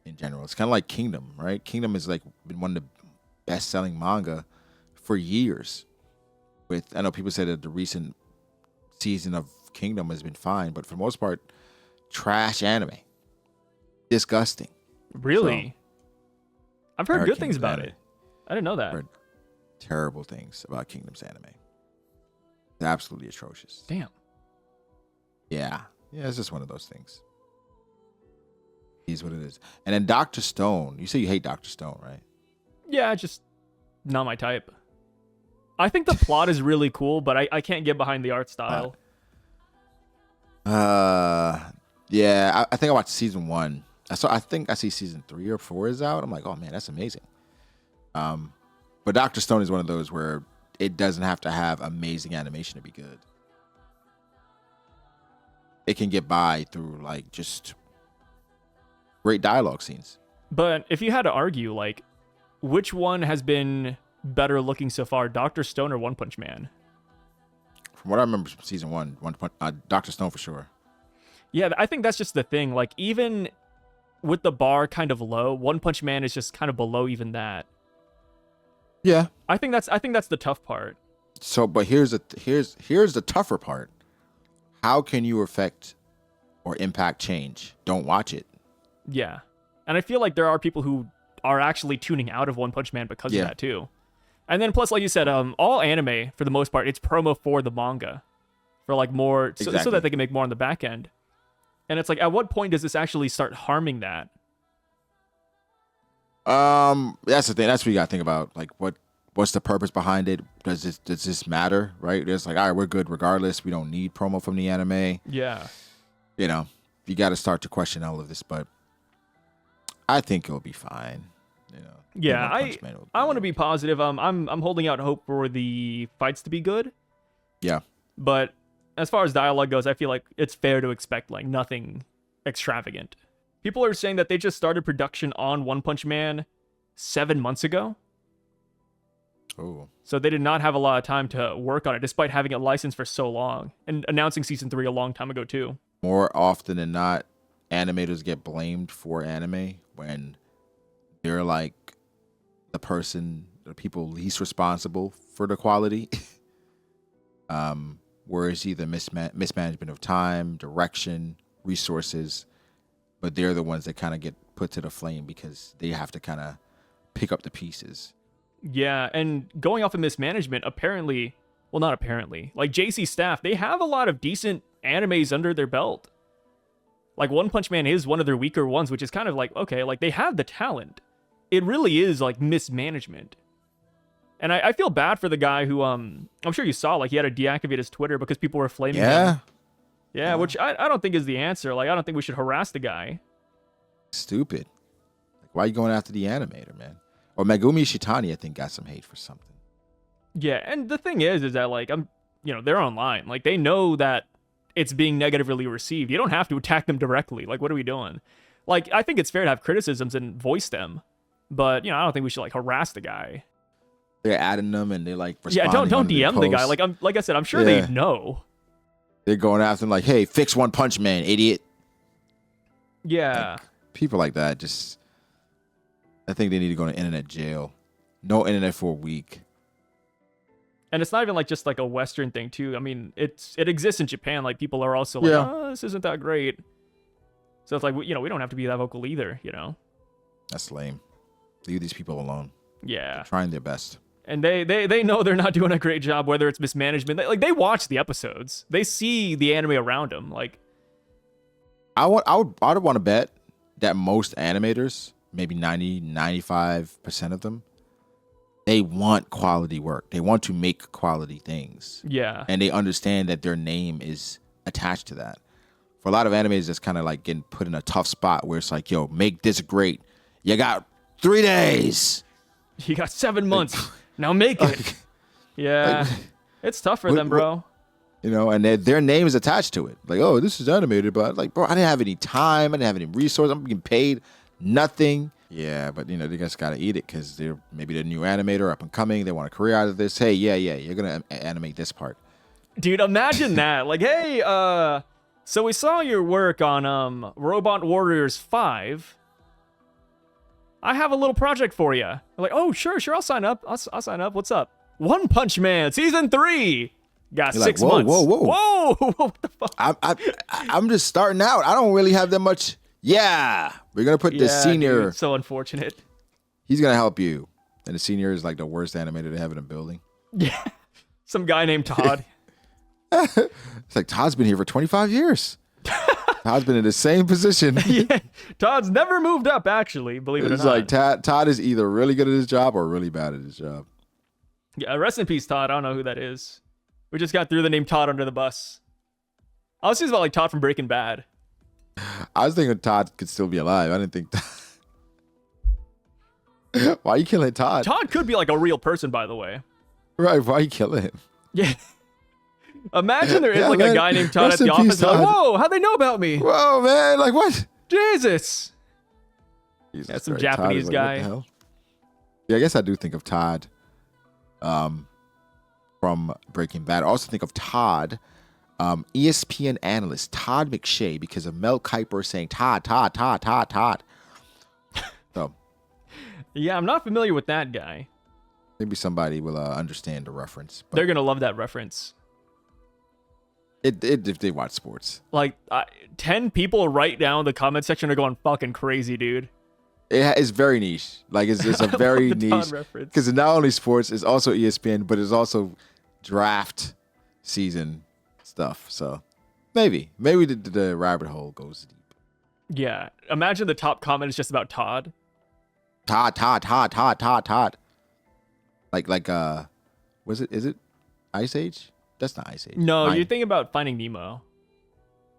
in general, it's kind of like Kingdom, right? Kingdom has like been one of the best-selling manga for years. I know people said that the recent season of Kingdom has been fine, but for the most part, trash anime, disgusting. Really? So, I've heard good things about anime. it. I didn't know that. I've heard terrible things about Kingdom's anime. It's absolutely atrocious. Damn. Yeah, it's just one of those things. It is what it is. And then Dr. Stone. You say you hate Dr. Stone, right? Yeah, just not my type. I think the plot is really cool, but I can't get behind the art style. Yeah, I think I watched season 1. I think I see season 3 or 4 is out. I'm like, oh man, that's amazing. But Dr. Stone is one of those where it doesn't have to have amazing animation to be good. It can get by through like just great dialogue scenes. But if you had to argue, like, which one has been better looking so far, Dr. Stone or One Punch Man? From what I remember from season 1, Dr. Stone for sure. Yeah, I think that's just the thing. Like, even with the bar kind of low, One Punch Man is just kind of below even that. Yeah, I think that's the tough part. So, but here's the tougher part. How can you affect or impact change? Don't watch it. Yeah, and I feel like there are people who are actually tuning out of One Punch Man because of that too. And then plus, like you said, all anime for the most part, it's promo for the manga, for like more, so that they can make more on the back end. And it's like, at what point does this actually start harming that? That's the thing. That's what you gotta think about. Like, what's the purpose behind it? Does this matter? Right? It's like, all right, we're good regardless. We don't need promo from the anime. Yeah. You know, you got to start to question all of this, but I think it'll be fine. You know. Yeah, I want to be positive. I'm holding out hope for the fights to be good. Yeah. But as far as dialogue goes, I feel like it's fair to expect like nothing extravagant. People are saying that they just started production on One Punch Man 7 months ago. Oh. So they did not have a lot of time to work on it, despite having it licensed for so long and announcing season 3 a long time ago too. More often than not, animators get blamed for anime when they're like the people least responsible for the quality. Where it's either mismanagement of time, direction, resources, but they're the ones that kind of get put to the flame because they have to kind of pick up the pieces. Yeah, and going off of mismanagement, apparently, well, not apparently, like JC staff, they have a lot of decent animes under their belt. Like One Punch Man is one of their weaker ones, which is kind of like, okay, like they have the talent. It really is like mismanagement. And I feel bad for the guy who I'm sure you saw, like, he had to deactivate his Twitter because people were flaming him. Yeah, which I don't think is the answer. Like, I don't think we should harass the guy. Stupid. Like, why are you going after the animator, man? Or Megumi Shitani, I think, got some hate for something. Yeah, and the thing is that, like, they're online. Like, they know that it's being negatively received. You don't have to attack them directly. Like, what are we doing? Like, I think it's fair to have criticisms and voice them. But, I don't think we should, like, harass the guy. They're adding them and they're, like, responding. Yeah, don't DM the guy. Like I said, I'm sure they know. They're going after him like, hey, fix One Punch Man, idiot. Yeah. Like, people like that just... I think they need to go to internet jail. No internet for a week. And it's not even like just like a Western thing too. I mean, it exists in Japan. Like, people are also like, oh, this isn't that great. So it's like, we don't have to be that vocal either, That's lame. Leave these people alone. Yeah. They're trying their best. And they know they're not doing a great job, whether it's mismanagement. They watch the episodes. They see the anime around them. Like, I would want to bet that most animators, maybe 95% of them, they want quality work. They want to make quality things. Yeah. And they understand that their name is attached to that. For a lot of animators, that's kind of like getting put in a tough spot where it's like, yo, make this great. You got 3 days. You got 7 months. Now make it. Yeah. It's tough for them, bro. And their name is attached to it. Like, oh, this is animated, but like, bro, I didn't have any time. I didn't have any resources. I'm getting paid nothing. Yeah, but they just gotta eat it because they're maybe the new animator up and coming. They want a career out of this. Hey, yeah, you're gonna animate this part. Dude, imagine that. Like, hey, so we saw your work on Robot Warriors 5. I have a little project for you. I'm like, oh, sure, I'll sign up. I'll sign up. What's up? One Punch Man Season 3. Got You're 6 like, whoa, months. Whoa! What the fuck? I'm just starting out. I don't really have that much. Yeah, we're gonna put the senior. Dude, so unfortunate. He's gonna help you, and the senior is like the worst animator to have in a building. Yeah, some guy named Todd. It's like Todd's been here for 25 years. Todd's been in the same position. Yeah, Todd's never moved up. Actually, believe it or not. It's like Todd is either really good at his job or really bad at his job. Yeah, rest in peace, Todd. I don't know who that is. We just got through the name Todd under the bus. I was thinking about like Todd from Breaking Bad. I was thinking Todd could still be alive. I didn't think. Why are you killing Todd? Todd could be like a real person, by the way. Right? Why are you killing him? Yeah. Imagine there is a guy named Todd at the office. Like, whoa, how'd they know about me? Whoa, man! Like what? Jesus. That's some Japanese guy. What the hell? Yeah, I guess I do think of Todd, from Breaking Bad. I also think of Todd. ESPN analyst Todd McShay because of Mel Kiper saying Todd. So, yeah, I'm not familiar with that guy. Maybe somebody will understand the reference. They're gonna love that reference. If they watch sports. Like 10 people right now in the comment section are going fucking crazy, dude. It's very niche. Like it's a very niche because it's not only sports, it's also ESPN, but it's also draft season stuff. So maybe the rabbit hole goes deep. Yeah, imagine the top comment is just about Todd. Todd. Like is it Ice Age? That's not Ice Age. No, you're thinking about Finding Nemo.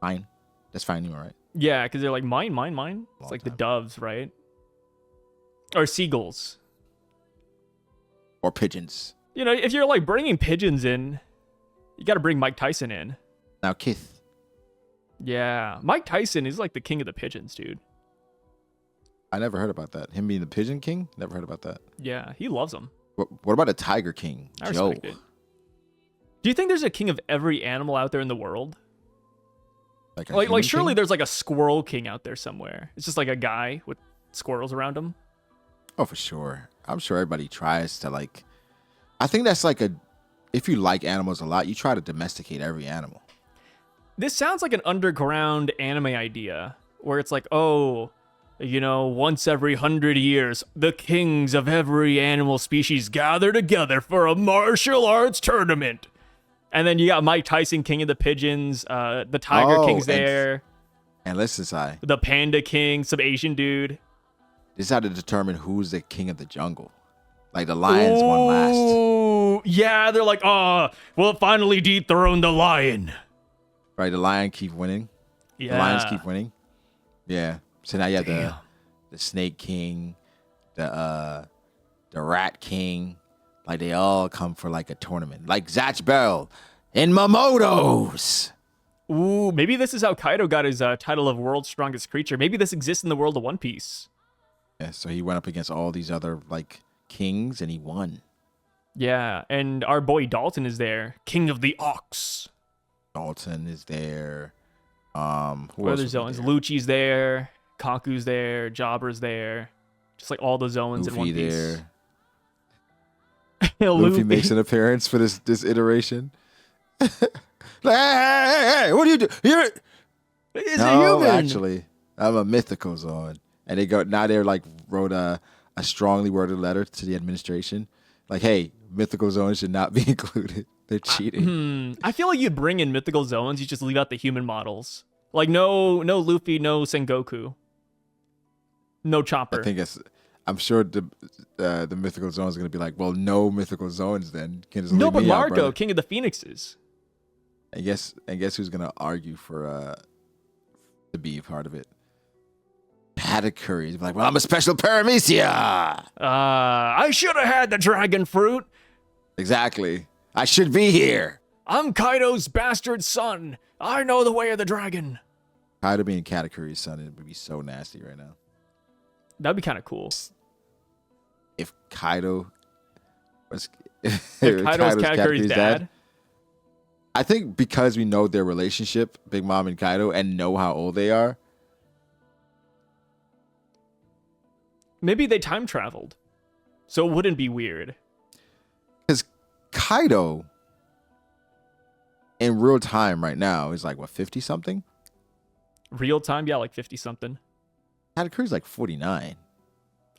Mine. That's Finding Nemo, right? Yeah, because they're like mine. It's like the doves, right? Or seagulls. Or pigeons. If you're like bringing pigeons in, you got to bring Mike Tyson in. Now, Kith. Yeah, Mike Tyson is like the king of the pigeons, dude. I never heard about that. Him being the pigeon king? Never heard about that. Yeah, he loves them. What about a tiger king? I Joe. respect it. Do you think there's a king of every animal out there in the world? Like surely there's like a squirrel king out there somewhere. It's just like a guy with squirrels around him. Oh, for sure. I'm sure everybody tries to like. I think that's like if you like animals a lot, you try to domesticate every animal. This sounds like an underground anime idea where it's like, oh, once every 100 years, the kings of every animal species gather together for a martial arts tournament. And then you got Mike Tyson, king of the pigeons, the tiger king's there. And listen, Sai. The panda king, some Asian dude. This is how to determine who's the king of the jungle. Like the lions won last. Ooh, yeah, they're like, oh, we'll finally dethrone the lion. Right, the lion keep winning. Yeah. The lions keep winning. Yeah. So now you have Damn. the Snake King, the Rat King. Like they all come for like a tournament. Like Zatch Bell and Mamoto's. Ooh, maybe this is how Kaido got his title of World's Strongest Creature. Maybe this exists in the world of One Piece. Yeah, so he went up against all these other like kings and he won. Yeah, and our boy Dalton is there, King of the Ox. Dalton is there. Who What else other was zones? there? Lucci's there, Kaku's there, Jobber's there. Just like all the zones in One Luffy Piece. there. Luffy makes an appearance for this iteration. Hey, what do you do? You're It's no, a human. actually, I'm a mythical zone. And they're like wrote a strongly worded letter to the administration. Like, hey, mythical zones should not be included. They're cheating. I feel like you bring in mythical zones, you just leave out the human models. Like no Luffy, no Sengoku, no Chopper. I'm sure the mythical zones are gonna be like, well, no mythical zones then. Can just No, leave but me out, Marco, brother. King of the Phoenixes. And guess who's gonna argue for to be a part of it? Katakuri. He's like, well, I'm a special paramecia. I should have had the dragon fruit. Exactly. I should be here. I'm Kaido's bastard son. I know the way of the dragon. Kaido being Katakuri's son, it would be so nasty right now. That'd be kind of cool. If Kaido was If Kaido's Katakuri's dad. I think because we know their relationship, Big Mom and Kaido, and know how old they are. Maybe they time traveled. So it wouldn't be weird. Because Kaido, in real time right now, is like, what, 50-something? Real time? Yeah, like 50 something. Katakuri's like 49.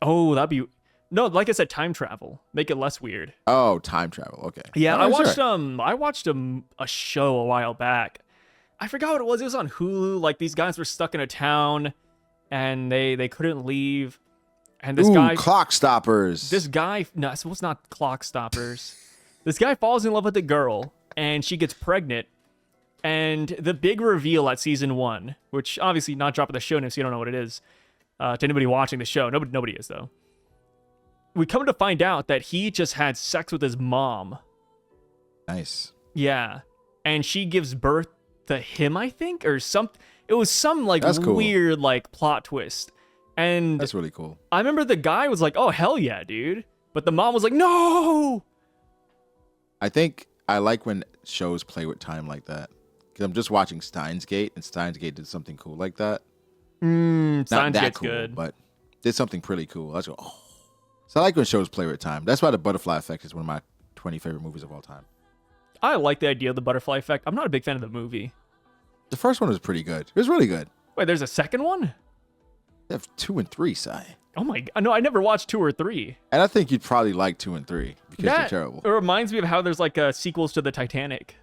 Oh, that'd be... No, like I said, time travel. Make it less weird. Oh, time travel. Okay. Yeah, All right, I watched a show a while back. I forgot what it was. It was on Hulu. Like these guys were stuck in a town and they couldn't leave. And this guy Clock Stoppers. No, it was not Clock Stoppers. This guy falls in love with a girl and she gets pregnant. And the big reveal at season 1, which obviously not dropping the show name, so you don't know what it is. To anybody watching the show, nobody is though. We come to find out that he just had sex with his mom. Nice. Yeah. And she gives birth to him, I think, or some. It was some like That's cool. weird like plot twist. And That's really cool. I remember the guy was like, "Oh hell yeah, dude!" But the mom was like, "No." I think I like when shows play with time like that. Because I'm just watching Steins Gate, and Steins Gate did something cool like that. Not Sounds that cool, good. but did something pretty cool. I was like, oh. So I like when shows play with time. That's why The Butterfly Effect is one of my 20 favorite movies of all time. I like the idea of the butterfly effect. I'm not a big fan of the movie. The first one was pretty good. It was really good. Wait, there's a second one? They have 2 and 3, Sai. Oh my god! No, I never watched 2 or 3. And I think you'd probably like 2 and 3 because they're That terrible. It reminds me of how there's like sequels to the Titanic,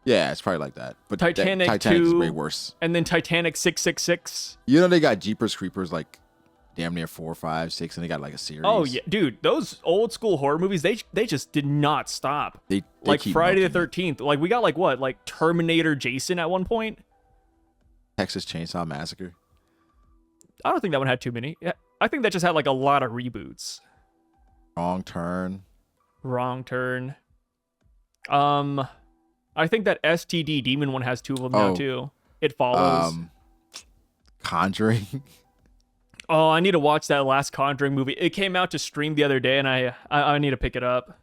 Yeah, it's probably like that. But Titanic Titanic is 2, way worse. and then Titanic 666. You know they got Jeepers Creepers like damn near 4, 5, 6, and they got like a series. Oh yeah, dude, those old school horror movies, they just did not stop. They Like keep Friday the milking 13th. Like we got like what? Like Terminator Jason at one point? Texas Chainsaw Massacre. I don't think that one had too many. Yeah, I think that just had like a lot of reboots. Wrong Turn. Wrong Turn. I think that STD Demon one has 2 of them now too. It Follows. Conjuring. Oh, I need to watch that last Conjuring movie. It came out to stream the other day, and I need to pick it up.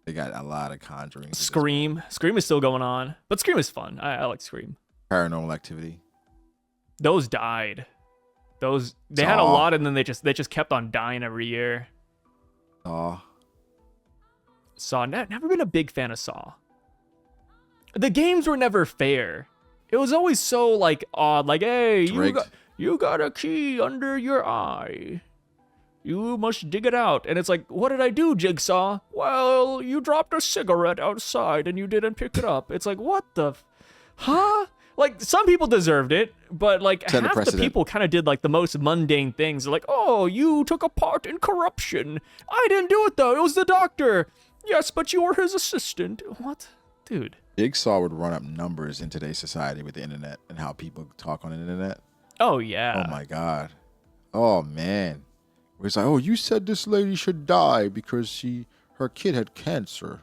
They got a lot of Conjuring. Scream. Scream is still going on, but Scream is fun. I like Scream. Paranormal Activity. Those died. They had a lot, and then they just kept on dying every year. Saw. Never been a big fan of Saw. The games were never fair. It was always so like odd. Like, hey, you got a key under your eye. You must dig it out. And it's like, what did I do, Jigsaw? Well, you dropped a cigarette outside and you didn't pick it up. It's like, what the... Huh? Like, some people deserved it, but like Set a half the precedent. people kind of did like the most mundane things. They're like, oh, you took a part in corruption. I didn't do it though. It was the doctor. Yes, but you were his assistant. What? Dude. Jigsaw would run up numbers in today's society with the internet and how people talk on the internet. Oh, yeah. Oh my God. Oh man. Where it's like, oh, you said this lady should die because her kid had cancer.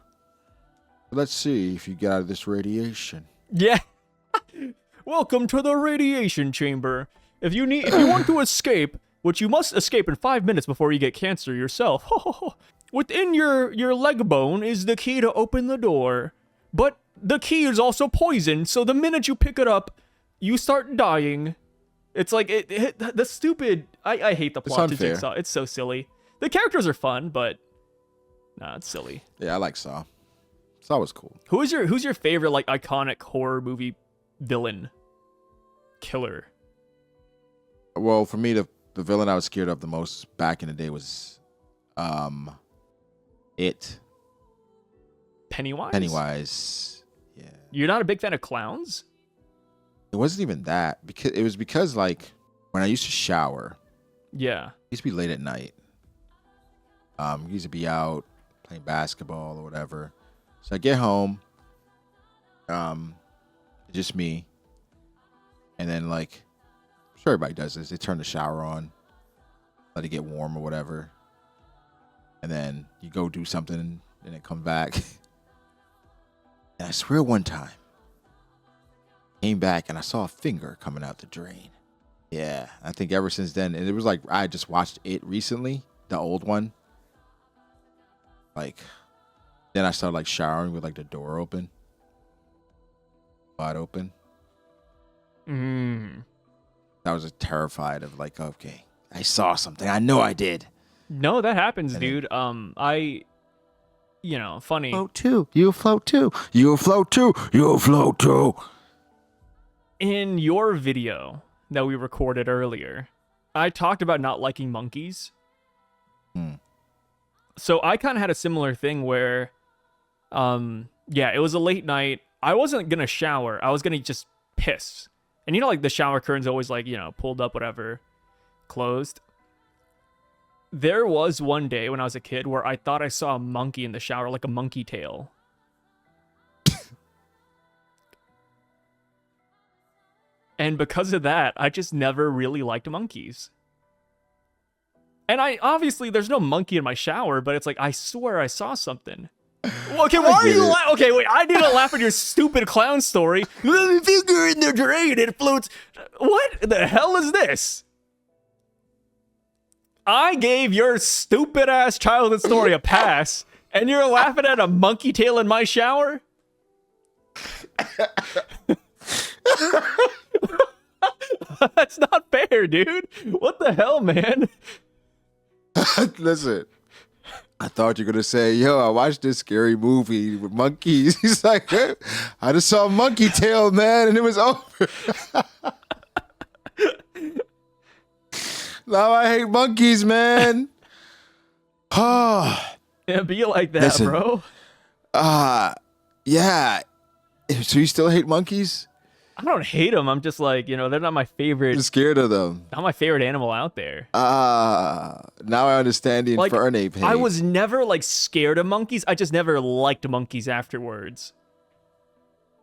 Let's see if you get out of this radiation. Yeah. Welcome to the radiation chamber. If you want to escape, which you must escape in 5 minutes before you get cancer yourself. Within your leg bone is the key to open the door. But the key is also poison, so the minute you pick it up, you start dying. It's like the stupid. I hate the plot to unfair. Jigsaw. It's so silly. The characters are fun, but nah, it's silly. Yeah, I like Saw. Saw was cool. Who's your favorite like iconic horror movie villain? Killer. Well, for me, the villain I was scared of the most back in the day was It. Pennywise? Pennywise. Yeah. You're not a big fan of clowns? It wasn't even that. Because like when I used to shower, Yeah. it used to be late at night. We used to be out playing basketball or whatever. So I get home, just me. And then like, I'm sure everybody does this. They turn the shower on, let it get warm or whatever. And then you go do something and then it comes back. And I swear one time, came back and I saw a finger coming out the drain. Yeah, I think ever since then, and it was like I just watched it recently, the old one. Like, then I started like showering with like the door open, wide open. I was just terrified of like, okay, I saw something. I know I did. No, that happens, And dude. Funny. Float too. You float too. You float too. You float too. In your video that we recorded earlier, I talked about not liking monkeys. So I kind of had a similar thing where, it was a late night. I wasn't going to shower. I was going to just piss. And like the shower curtain's always like, pulled up, whatever, closed. There was one day when I was a kid where I thought I saw a monkey in the shower, like a monkey tail. And because of that, I just never really liked monkeys. And obviously there's no monkey in my shower, but it's like, I swear I saw something. Okay, why are you laughing? Okay, wait, I didn't laugh at your stupid clown story. The finger in the drain, it floats. What the hell is this? I gave your stupid ass childhood story a pass, and you're laughing at a monkey tail in my shower? That's not fair, dude. What the hell, man? Listen, I thought you were going to say, yo, I watched this scary movie with monkeys. He's like, hey, I just saw a monkey tail, man, and it was over. Now I hate monkeys, man. Yeah, be like that, Listen, bro. Yeah. So you still hate monkeys? I don't hate them. I'm just like, they're not my favorite. You're scared of them. Not my favorite animal out there. Now I understand the Like, Infernape hate. I was never like scared of monkeys. I just never liked monkeys afterwards.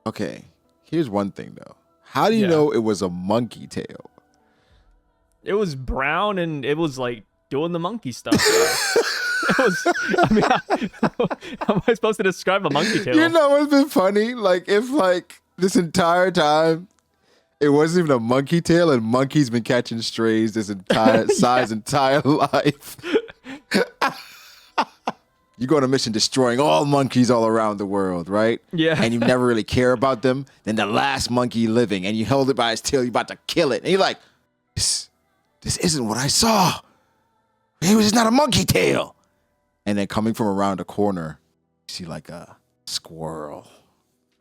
Okay. Here's one thing though. How do you know it was a monkey tail? It was brown and it was like doing the monkey stuff. It was. How am I supposed to describe a monkey tail? You know what's been funny? Like if like this entire time it wasn't even a monkey tail and monkey's been catching strays this entire entire life. You go on a mission destroying all monkeys all around the world, right? Yeah. And you never really care about them. Then the last monkey living and you held it by its tail, you're about to kill it. And you're like, this isn't what I saw. It was just not a monkey tail. And then coming from around a corner, you see like a squirrel.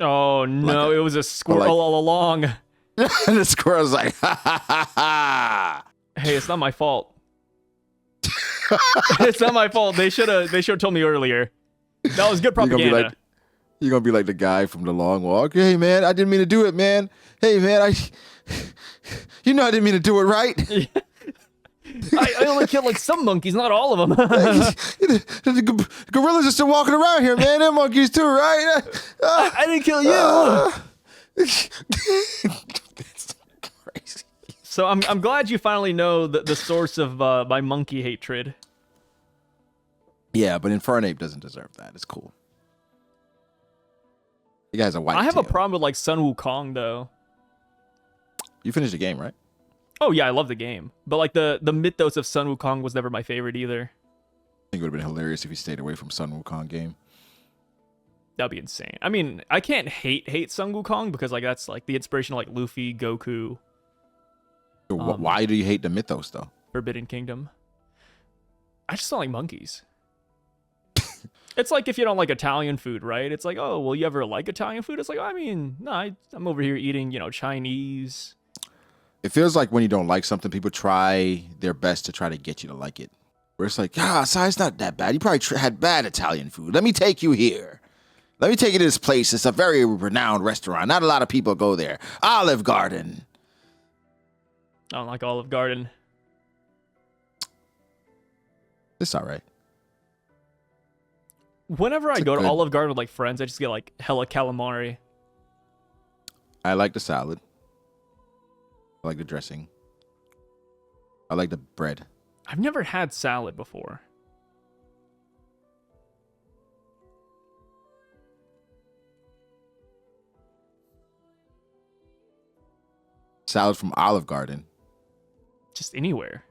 Oh no, it was a squirrel all along. And the squirrel's like, ha ha ha ha. Hey, it's not my fault. It's not my fault. They should have told me earlier. That was good propaganda. You're gonna be like the guy from The Long Walk. Hey man, I didn't mean to do it, man. Hey man, you know I didn't mean to do it, right? I only killed like some monkeys, not all of them. The gorillas are still walking around here, man. They're monkeys too, right? I didn't kill you. That's crazy. So I'm glad you finally know the source of my monkey hatred. Yeah, but Infernape doesn't deserve that. It's cool. You guys are white. I have a problem with like Sun Wukong though. You finished the game, right? Oh yeah, I love the game, but like the mythos of Sun Wukong was never my favorite either. I think it would have been hilarious if you stayed away from Sun Wukong game. That'd be insane. I mean, I can't hate Sun Wukong because like that's like the inspiration of like Luffy, Goku. So why do you hate the mythos though? Forbidden Kingdom. I just don't like monkeys. It's like if you don't like Italian food, right? It's like, oh, will you ever like Italian food? It's like, I mean, no, I'm over here eating, Chinese. It feels like when you don't like something, people try their best to try to get you to like it. Where it's like, it's not that bad. You probably had bad Italian food. Let me take you here. Let me take you to this place. It's a very renowned restaurant. Not a lot of people go there. Olive Garden. I don't like Olive Garden. It's all right. Whenever I go to Olive Garden with like friends, I just get like hella calamari. I like the salad. I like the dressing. I like the bread. I've never had salad before. Salad from Olive Garden. Just anywhere.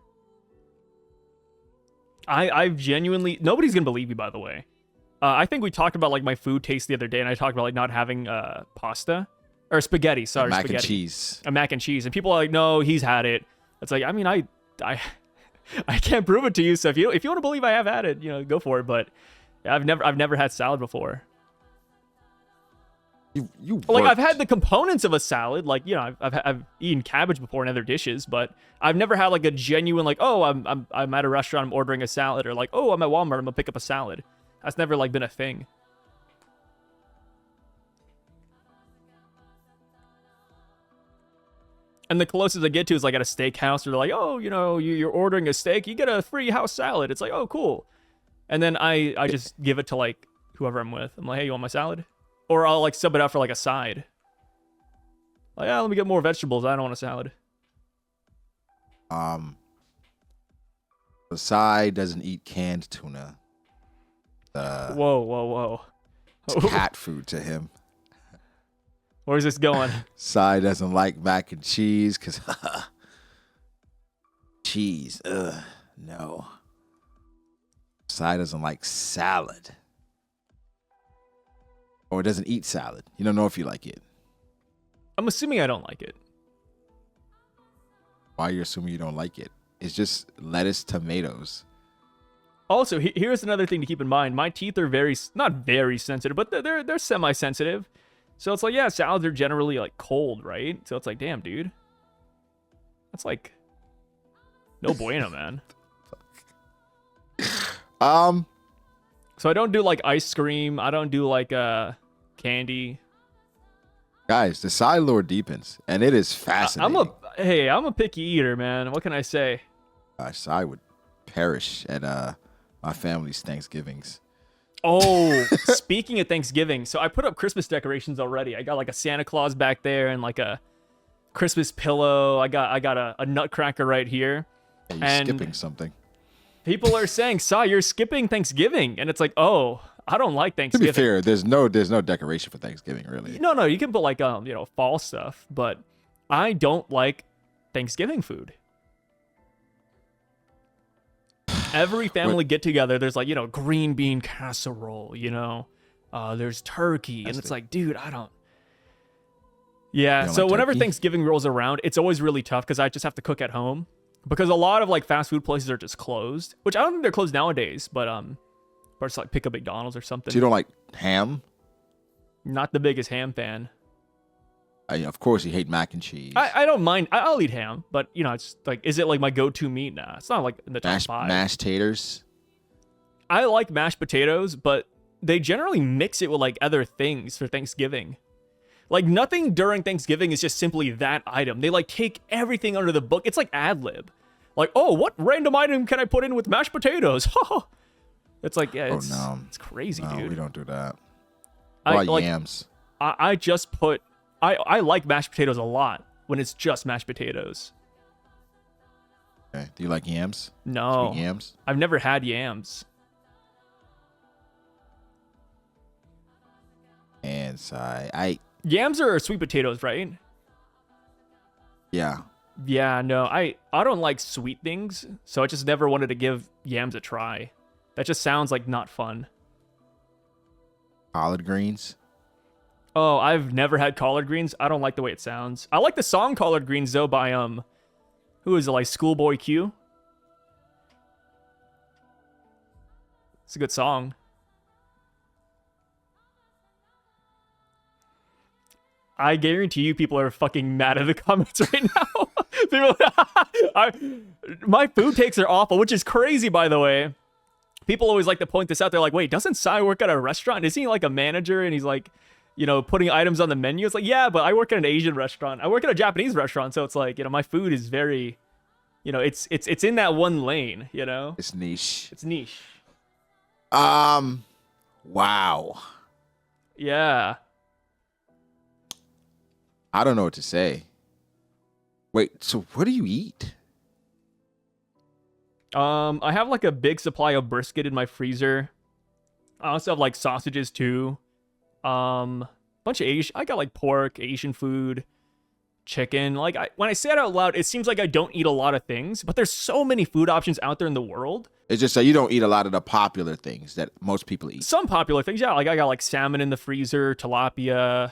I've genuinely... Nobody's going to believe me, by the way. I think we talked about like my food taste the other day, and I talked about like not having pasta. Or spaghetti, sorry, mac spaghetti. And cheese. A mac and cheese. And people are like, no, he's had it. It's like, I mean, I can't prove it to you, so if you want to believe I have had it, go for it. But yeah, I've never had salad before. You like I've had the components of a salad, like I've eaten cabbage before in other dishes, but I've never had like a genuine like, oh, I'm at a restaurant, I'm ordering a salad, or like, oh, I'm at Walmart, I'm gonna pick up a salad. That's never like been a thing. And the closest I get to is like at a steakhouse, where they're like, oh, you're ordering a steak, you get a free house salad. It's like, oh, cool. And then I just give it to like whoever I'm with. I'm like, hey, you want my salad? Or I'll like sub it out for like a side. Like, yeah, let me get more vegetables. I don't want a salad. The side doesn't eat canned tuna. Whoa. It's cat food to him. Where's this going? Side doesn't like mac and cheese because cheese. No. Side doesn't like salad. Or doesn't eat salad. You don't know if you like it. I'm assuming I don't like it. Why are you assuming you don't like it? It's just lettuce, tomatoes. Also, here's another thing to keep in mind. My teeth are not very sensitive, but they're semi-sensitive. So it's like, yeah, salads are generally like cold, right? So it's like, damn, dude. That's like no bueno, man. So I don't do like ice cream. I don't do like candy. Guys, the side lore deepens, and it is fascinating. I'm a picky eater, man. What can I say? Gosh, I would perish at my family's Thanksgivings. Oh, speaking of Thanksgiving, so I put up Christmas decorations already. I got like a Santa Claus back there and like a Christmas pillow. I got a nutcracker right here. Yeah, you're skipping something. People are saying, "Saw, you're skipping Thanksgiving," and it's like, oh, I don't like Thanksgiving. To be fair, there's no decoration for Thanksgiving, really. No, you can put like fall stuff, but I don't like Thanksgiving food. Every family get together, there's like, green bean casserole, there's turkey. And it's like, dude, I don't. Yeah. So like whenever Thanksgiving rolls around, it's always really tough because I just have to cook at home because a lot of like fast food places are just closed, which I don't think they're closed nowadays, but just like pick up McDonald's or something. So you don't like ham? Not the biggest ham fan. Of course, you hate mac and cheese. I don't mind. I'll eat ham, but it's like, is it like my go-to meat? Nah, it's not like in the top 5. Mashed taters. I like mashed potatoes, but they generally mix it with like other things for Thanksgiving. Like nothing during Thanksgiving is just simply that item. They like take everything under the book. It's like ad lib. Like, oh, what random item can I put in with mashed potatoes? It's like, yeah, it's crazy, dude. We don't do that. Yams. I just put, I like mashed potatoes a lot when it's just mashed potatoes. Okay. Do you like yams? No. Sweet yams? I've never had yams. And so Yams are sweet potatoes, right? Yeah. Yeah, no, I don't like sweet things, so I just never wanted to give yams a try. That just sounds like not fun. Collard greens? Oh, I've never had collard greens. I don't like the way it sounds. I like the song Collard Greens though by who is it, like Schoolboy Q? It's a good song. I guarantee you people are fucking mad in the comments right now. My food takes are awful, which is crazy, by the way. People always like to point this out. They're like, wait, doesn't Sai work at a restaurant? Isn't he like a manager and he's like, you know, putting items on the menu? It's like, yeah, but I work at an Asian restaurant. I work at a Japanese restaurant. So it's like, you know, my food is very, you know, it's in that one lane, you know? It's niche. It's niche. Wow. Yeah. I don't know what to say. Wait, so what do you eat? I have like a big supply of brisket in my freezer. I also have like sausages too. Bunch of Asian. I got like pork, Asian food, chicken. Like when I say it out loud, it seems like I don't eat a lot of things, but there's so many food options out there in the world. It's just that you don't eat a lot of the popular things that most people eat. Some popular things, yeah. Like I got like salmon in the freezer, tilapia,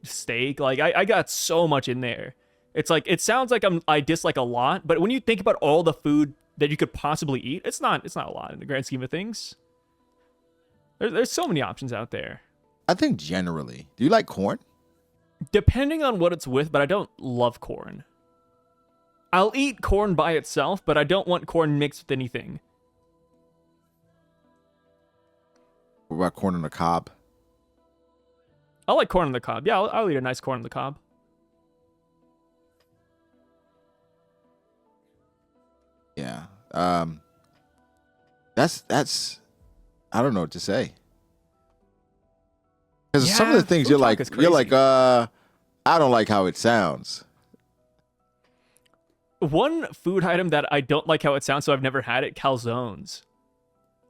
steak. Like I got so much in there. It's like, it sounds like I dislike a lot, but when you think about all the food that you could possibly eat, it's not a lot in the grand scheme of things. There's so many options out there. I think generally, do you like corn? Depending on what it's with, but I don't love corn. I'll eat corn by itself, but I don't want corn mixed with anything. What about corn on the cob? I like corn on the cob. Yeah, I'll eat a nice corn on the cob. Yeah. That's I don't know what to say. Because some of the things you're like, I don't like how it sounds. One food item that I don't like how it sounds, so I've never had it, calzones.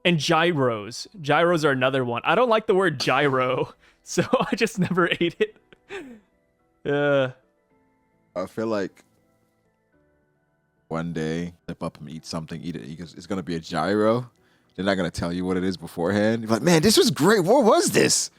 And gyros. Gyros are another one. I don't like the word gyro, so I just never ate it. I feel like one day, step up and eat something, eat it. It's going to be a gyro. They're not going to tell you what it is beforehand. You're like, man, this was great. What was this?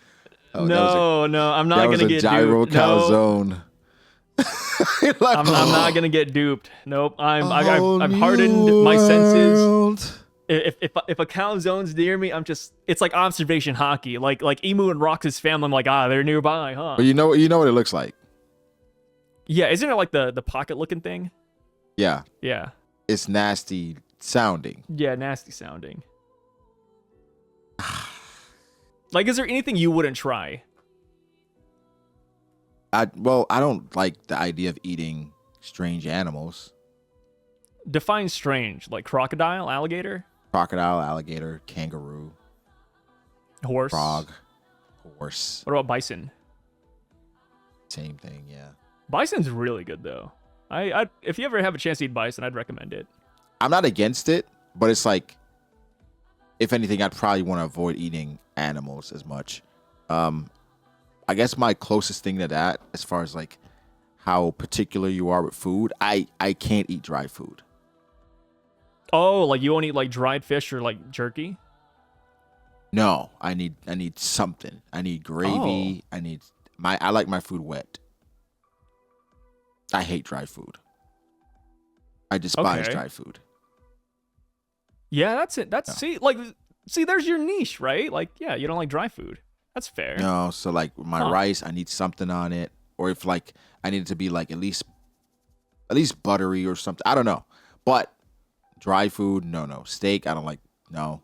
Oh, no, I'm not going to get gyro duped. Calzone. No. Like, I'm not going to get duped. Nope. I've hardened my senses. If a calzone's near me, it's like observation hockey. Like Emu and Rox's family, I'm like, they're nearby, huh? But you know what it looks like. Yeah, isn't it like the pocket looking thing? Yeah. Yeah. It's nasty sounding. Yeah, nasty sounding. Like, is there anything you wouldn't try? I don't like the idea of eating strange animals. Define strange, like crocodile, alligator? Crocodile, alligator, kangaroo. Horse? Frog. Horse. What about bison? Same thing, yeah. Bison's really good, though. If you ever have a chance to eat bison, I'd recommend it. I'm not against it, but it's like, if anything, I'd probably want to avoid eating animals as much. I guess my closest thing to that, as far as like how particular you are with food, I can't eat dry food. Oh, like you won't eat like dried fish or like jerky? No, I need something. I need gravy. Oh. I like my food wet. I hate dry food. I despise dry food. Yeah, that's it. See, there's your niche, right? Like, yeah, you don't like dry food. That's fair. No, so like my rice, I need something on it, or if like I need it to be like at least buttery or something. I don't know, but dry food, no. Steak, I don't like. No.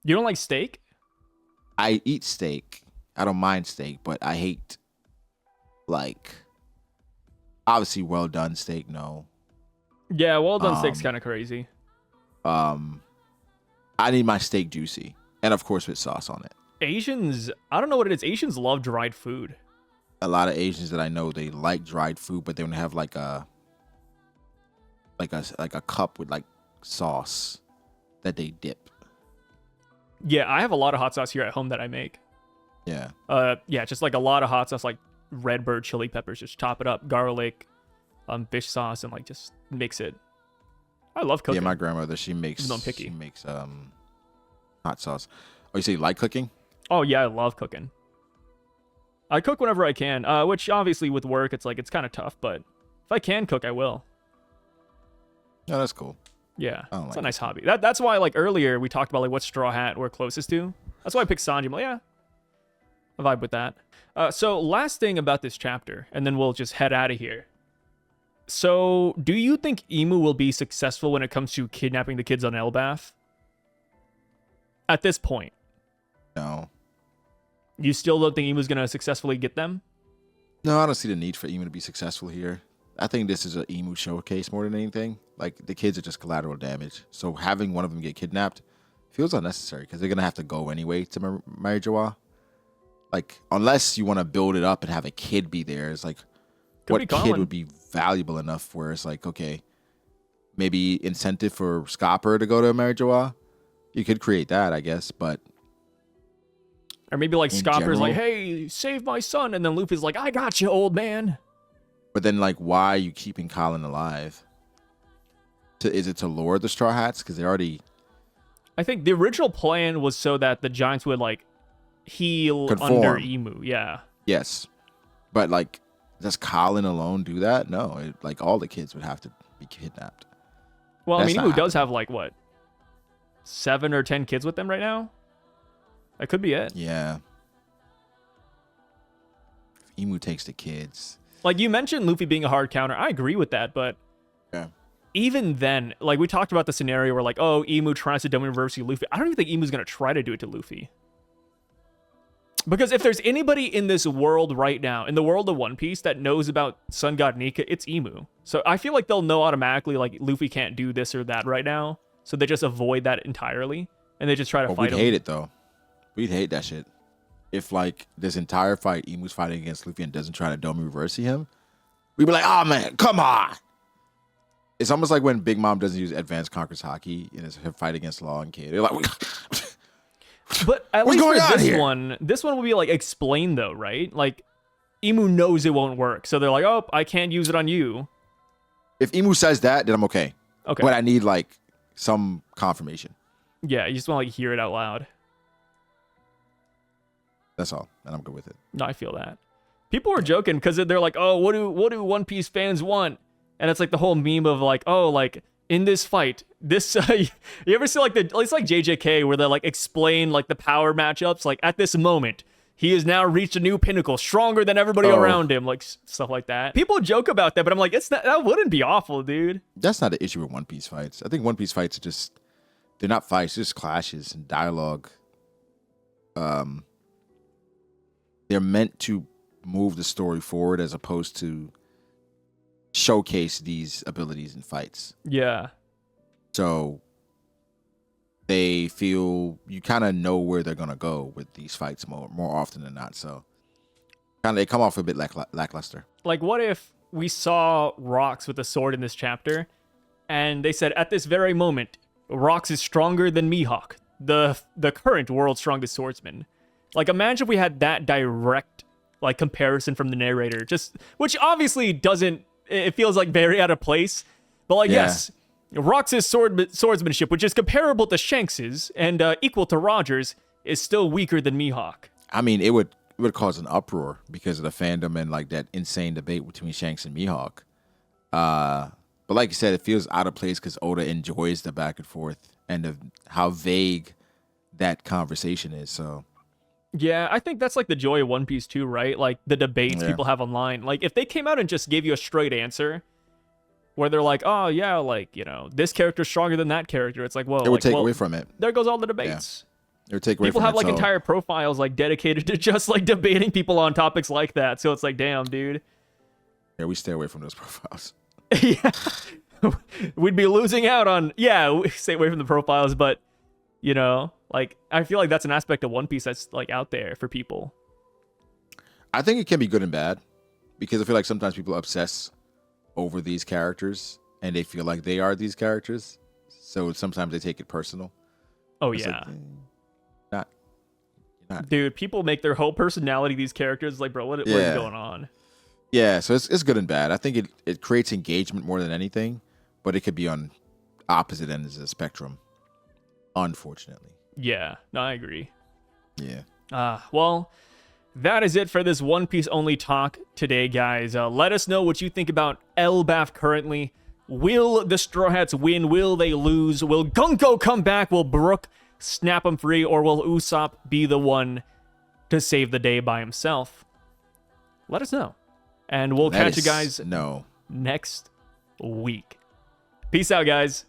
You don't like steak? I eat steak. I don't mind steak, but I hate, like, obviously well done steak. No. Yeah, well done steak's kind of crazy. I need my steak juicy, and of course with sauce on it. Asians, I don't know what it is. Asians love dried food. A lot of Asians that I know, they like dried food, but they want to have like a cup with like sauce that they dip. Yeah, I have a lot of hot sauce here at home that I make. Yeah. Yeah, just like a lot of hot sauce, like Redbird chili peppers. Just chop it up, garlic, fish sauce, and like just mix it. I love cooking. Yeah, my grandmother, she makes hot sauce. Oh, you say you like cooking? Oh yeah, I love cooking. I cook whenever I can, which obviously with work it's kind of tough, but if I can cook, I will. No, that's cool. Yeah, it's a nice hobby. That's why, like, earlier we talked about like what straw hat we're closest to. That's why I picked Sanji. I'm like, yeah, I vibe with that. So last thing about this chapter, and then we'll just head out of here. So, do you think Emu will be successful when it comes to kidnapping the kids on Elbaf? At this point? No. You still don't think Emu's gonna successfully get them? No, I don't see the need for Emu to be successful here. I think this is an Emu showcase more than anything. Like, the kids are just collateral damage. So having one of them get kidnapped feels unnecessary because they're going to have to go anyway to Marijoa. Like, unless you want to build it up and have a kid be there. It's like, what kid would be valuable enough where it's like, okay, maybe incentive for Scopper to go to Marijoa? You could create that, I guess, but... Or maybe like Scopper's like, hey, save my son. And then Luffy's like, I got you, old man. But then, like, why are you keeping Colin alive? Is it to lure the Straw Hats? Because they already... I think the original plan was so that the Giants would, like, heal under Emu. Yeah. Yes. But, like, does Colin alone do that? No. Like, all the kids would have to be kidnapped. Well, I mean, Emu does have, like, what? 7 or 10 kids with them right now? That could be it. Yeah. If Emu takes the kids... Like, you mentioned Luffy being a hard counter. I agree with that, but... Yeah. Even then, like, we talked about the scenario where, like, oh, Emu tries to dumb reverse Luffy. I don't even think Emu's going to try to do it to Luffy. Because if there's anybody in this world right now, in the world of One Piece, that knows about Sun God Nika, it's Emu. So I feel like they'll know automatically, like, Luffy can't do this or that right now. So they just avoid that entirely. And they just try to fight him. We'd hate it, though. We'd hate that shit. If, like, this entire fight, Emu's fighting against Luffy and doesn't try to Domi reverse him, we'd be like, oh, man, come on. It's almost like when Big Mom doesn't use Advanced Conquerors Hockey in his fight against Law and Kid. They're like, but at what's least going for on here? This one will be, like, explained, though, right? Like, Emu knows it won't work. So they're like, oh, I can't use it on you. If Emu says that, then I'm okay. Okay. But I need, like, some confirmation. Yeah, you just want to, like, hear it out loud. That's all, and I'm good with it. No, I feel that. People were joking because they're like, oh, what do One Piece fans want? And it's like the whole meme of like, oh, like in this fight, this you ever see like it's like JJK where they like explain like the power matchups, like at this moment he has now reached a new pinnacle, stronger than everybody around him, like stuff like that. People joke about that, but I'm like, that wouldn't be awful, dude. That's not the issue with One Piece fights. I think One Piece fights are they're not fights, they're just clashes and dialogue. They're meant to move the story forward as opposed to showcase these abilities in fights. Yeah. So they feel you kind of know where they're gonna go with these fights more often than not. So kind of they come off a bit lackluster. Like, what if we saw Rox with a sword in this chapter, and they said at this very moment, Rox is stronger than Mihawk, the current world's strongest swordsman. Like, imagine if we had that direct, like, comparison from the narrator, which obviously doesn't, it feels like very out of place, but like, yes, Rox's swordsmanship, which is comparable to Shanks's and equal to Roger's, is still weaker than Mihawk. I mean, it would cause an uproar because of the fandom and like that insane debate between Shanks and Mihawk. But like you said, it feels out of place because Oda enjoys the back and forth and how vague that conversation is. So. Yeah, I think that's like the joy of One Piece too, right? Like the debates people have online. Like if they came out and just gave you a straight answer where they're like, oh yeah, like, you know, this character's stronger than that character. It's like, whoa. It would take away from it. There goes all the debates. It would take away People from have it, like so- entire profiles like dedicated to just like debating people on topics like that. So it's like, damn, dude. Yeah, we stay away from those profiles. Yeah. We'd be losing out on, yeah, we stay away from the profiles, but you know, like I feel like that's an aspect of One Piece that's like out there for people. I think it can be good and bad because I feel like sometimes people obsess over these characters and they feel like they are these characters. So sometimes they take it personal. Oh It's yeah. Like, not. Dude, people make their whole personality these characters. Like, bro, what is going on? Yeah, so it's good and bad. I think it creates engagement more than anything, but it could be on opposite ends of the spectrum, unfortunately. Yeah, no, I agree. Yeah. Well, that is it for this One Piece only talk today, guys. Let us know what you think about Elbaf currently. Will the Straw Hats win? Will they lose? Will Gunko come back? Will Brook snap him free? Or will Usopp be the one to save the day by himself? Let us know. And we'll catch you guys next week. Peace out, guys.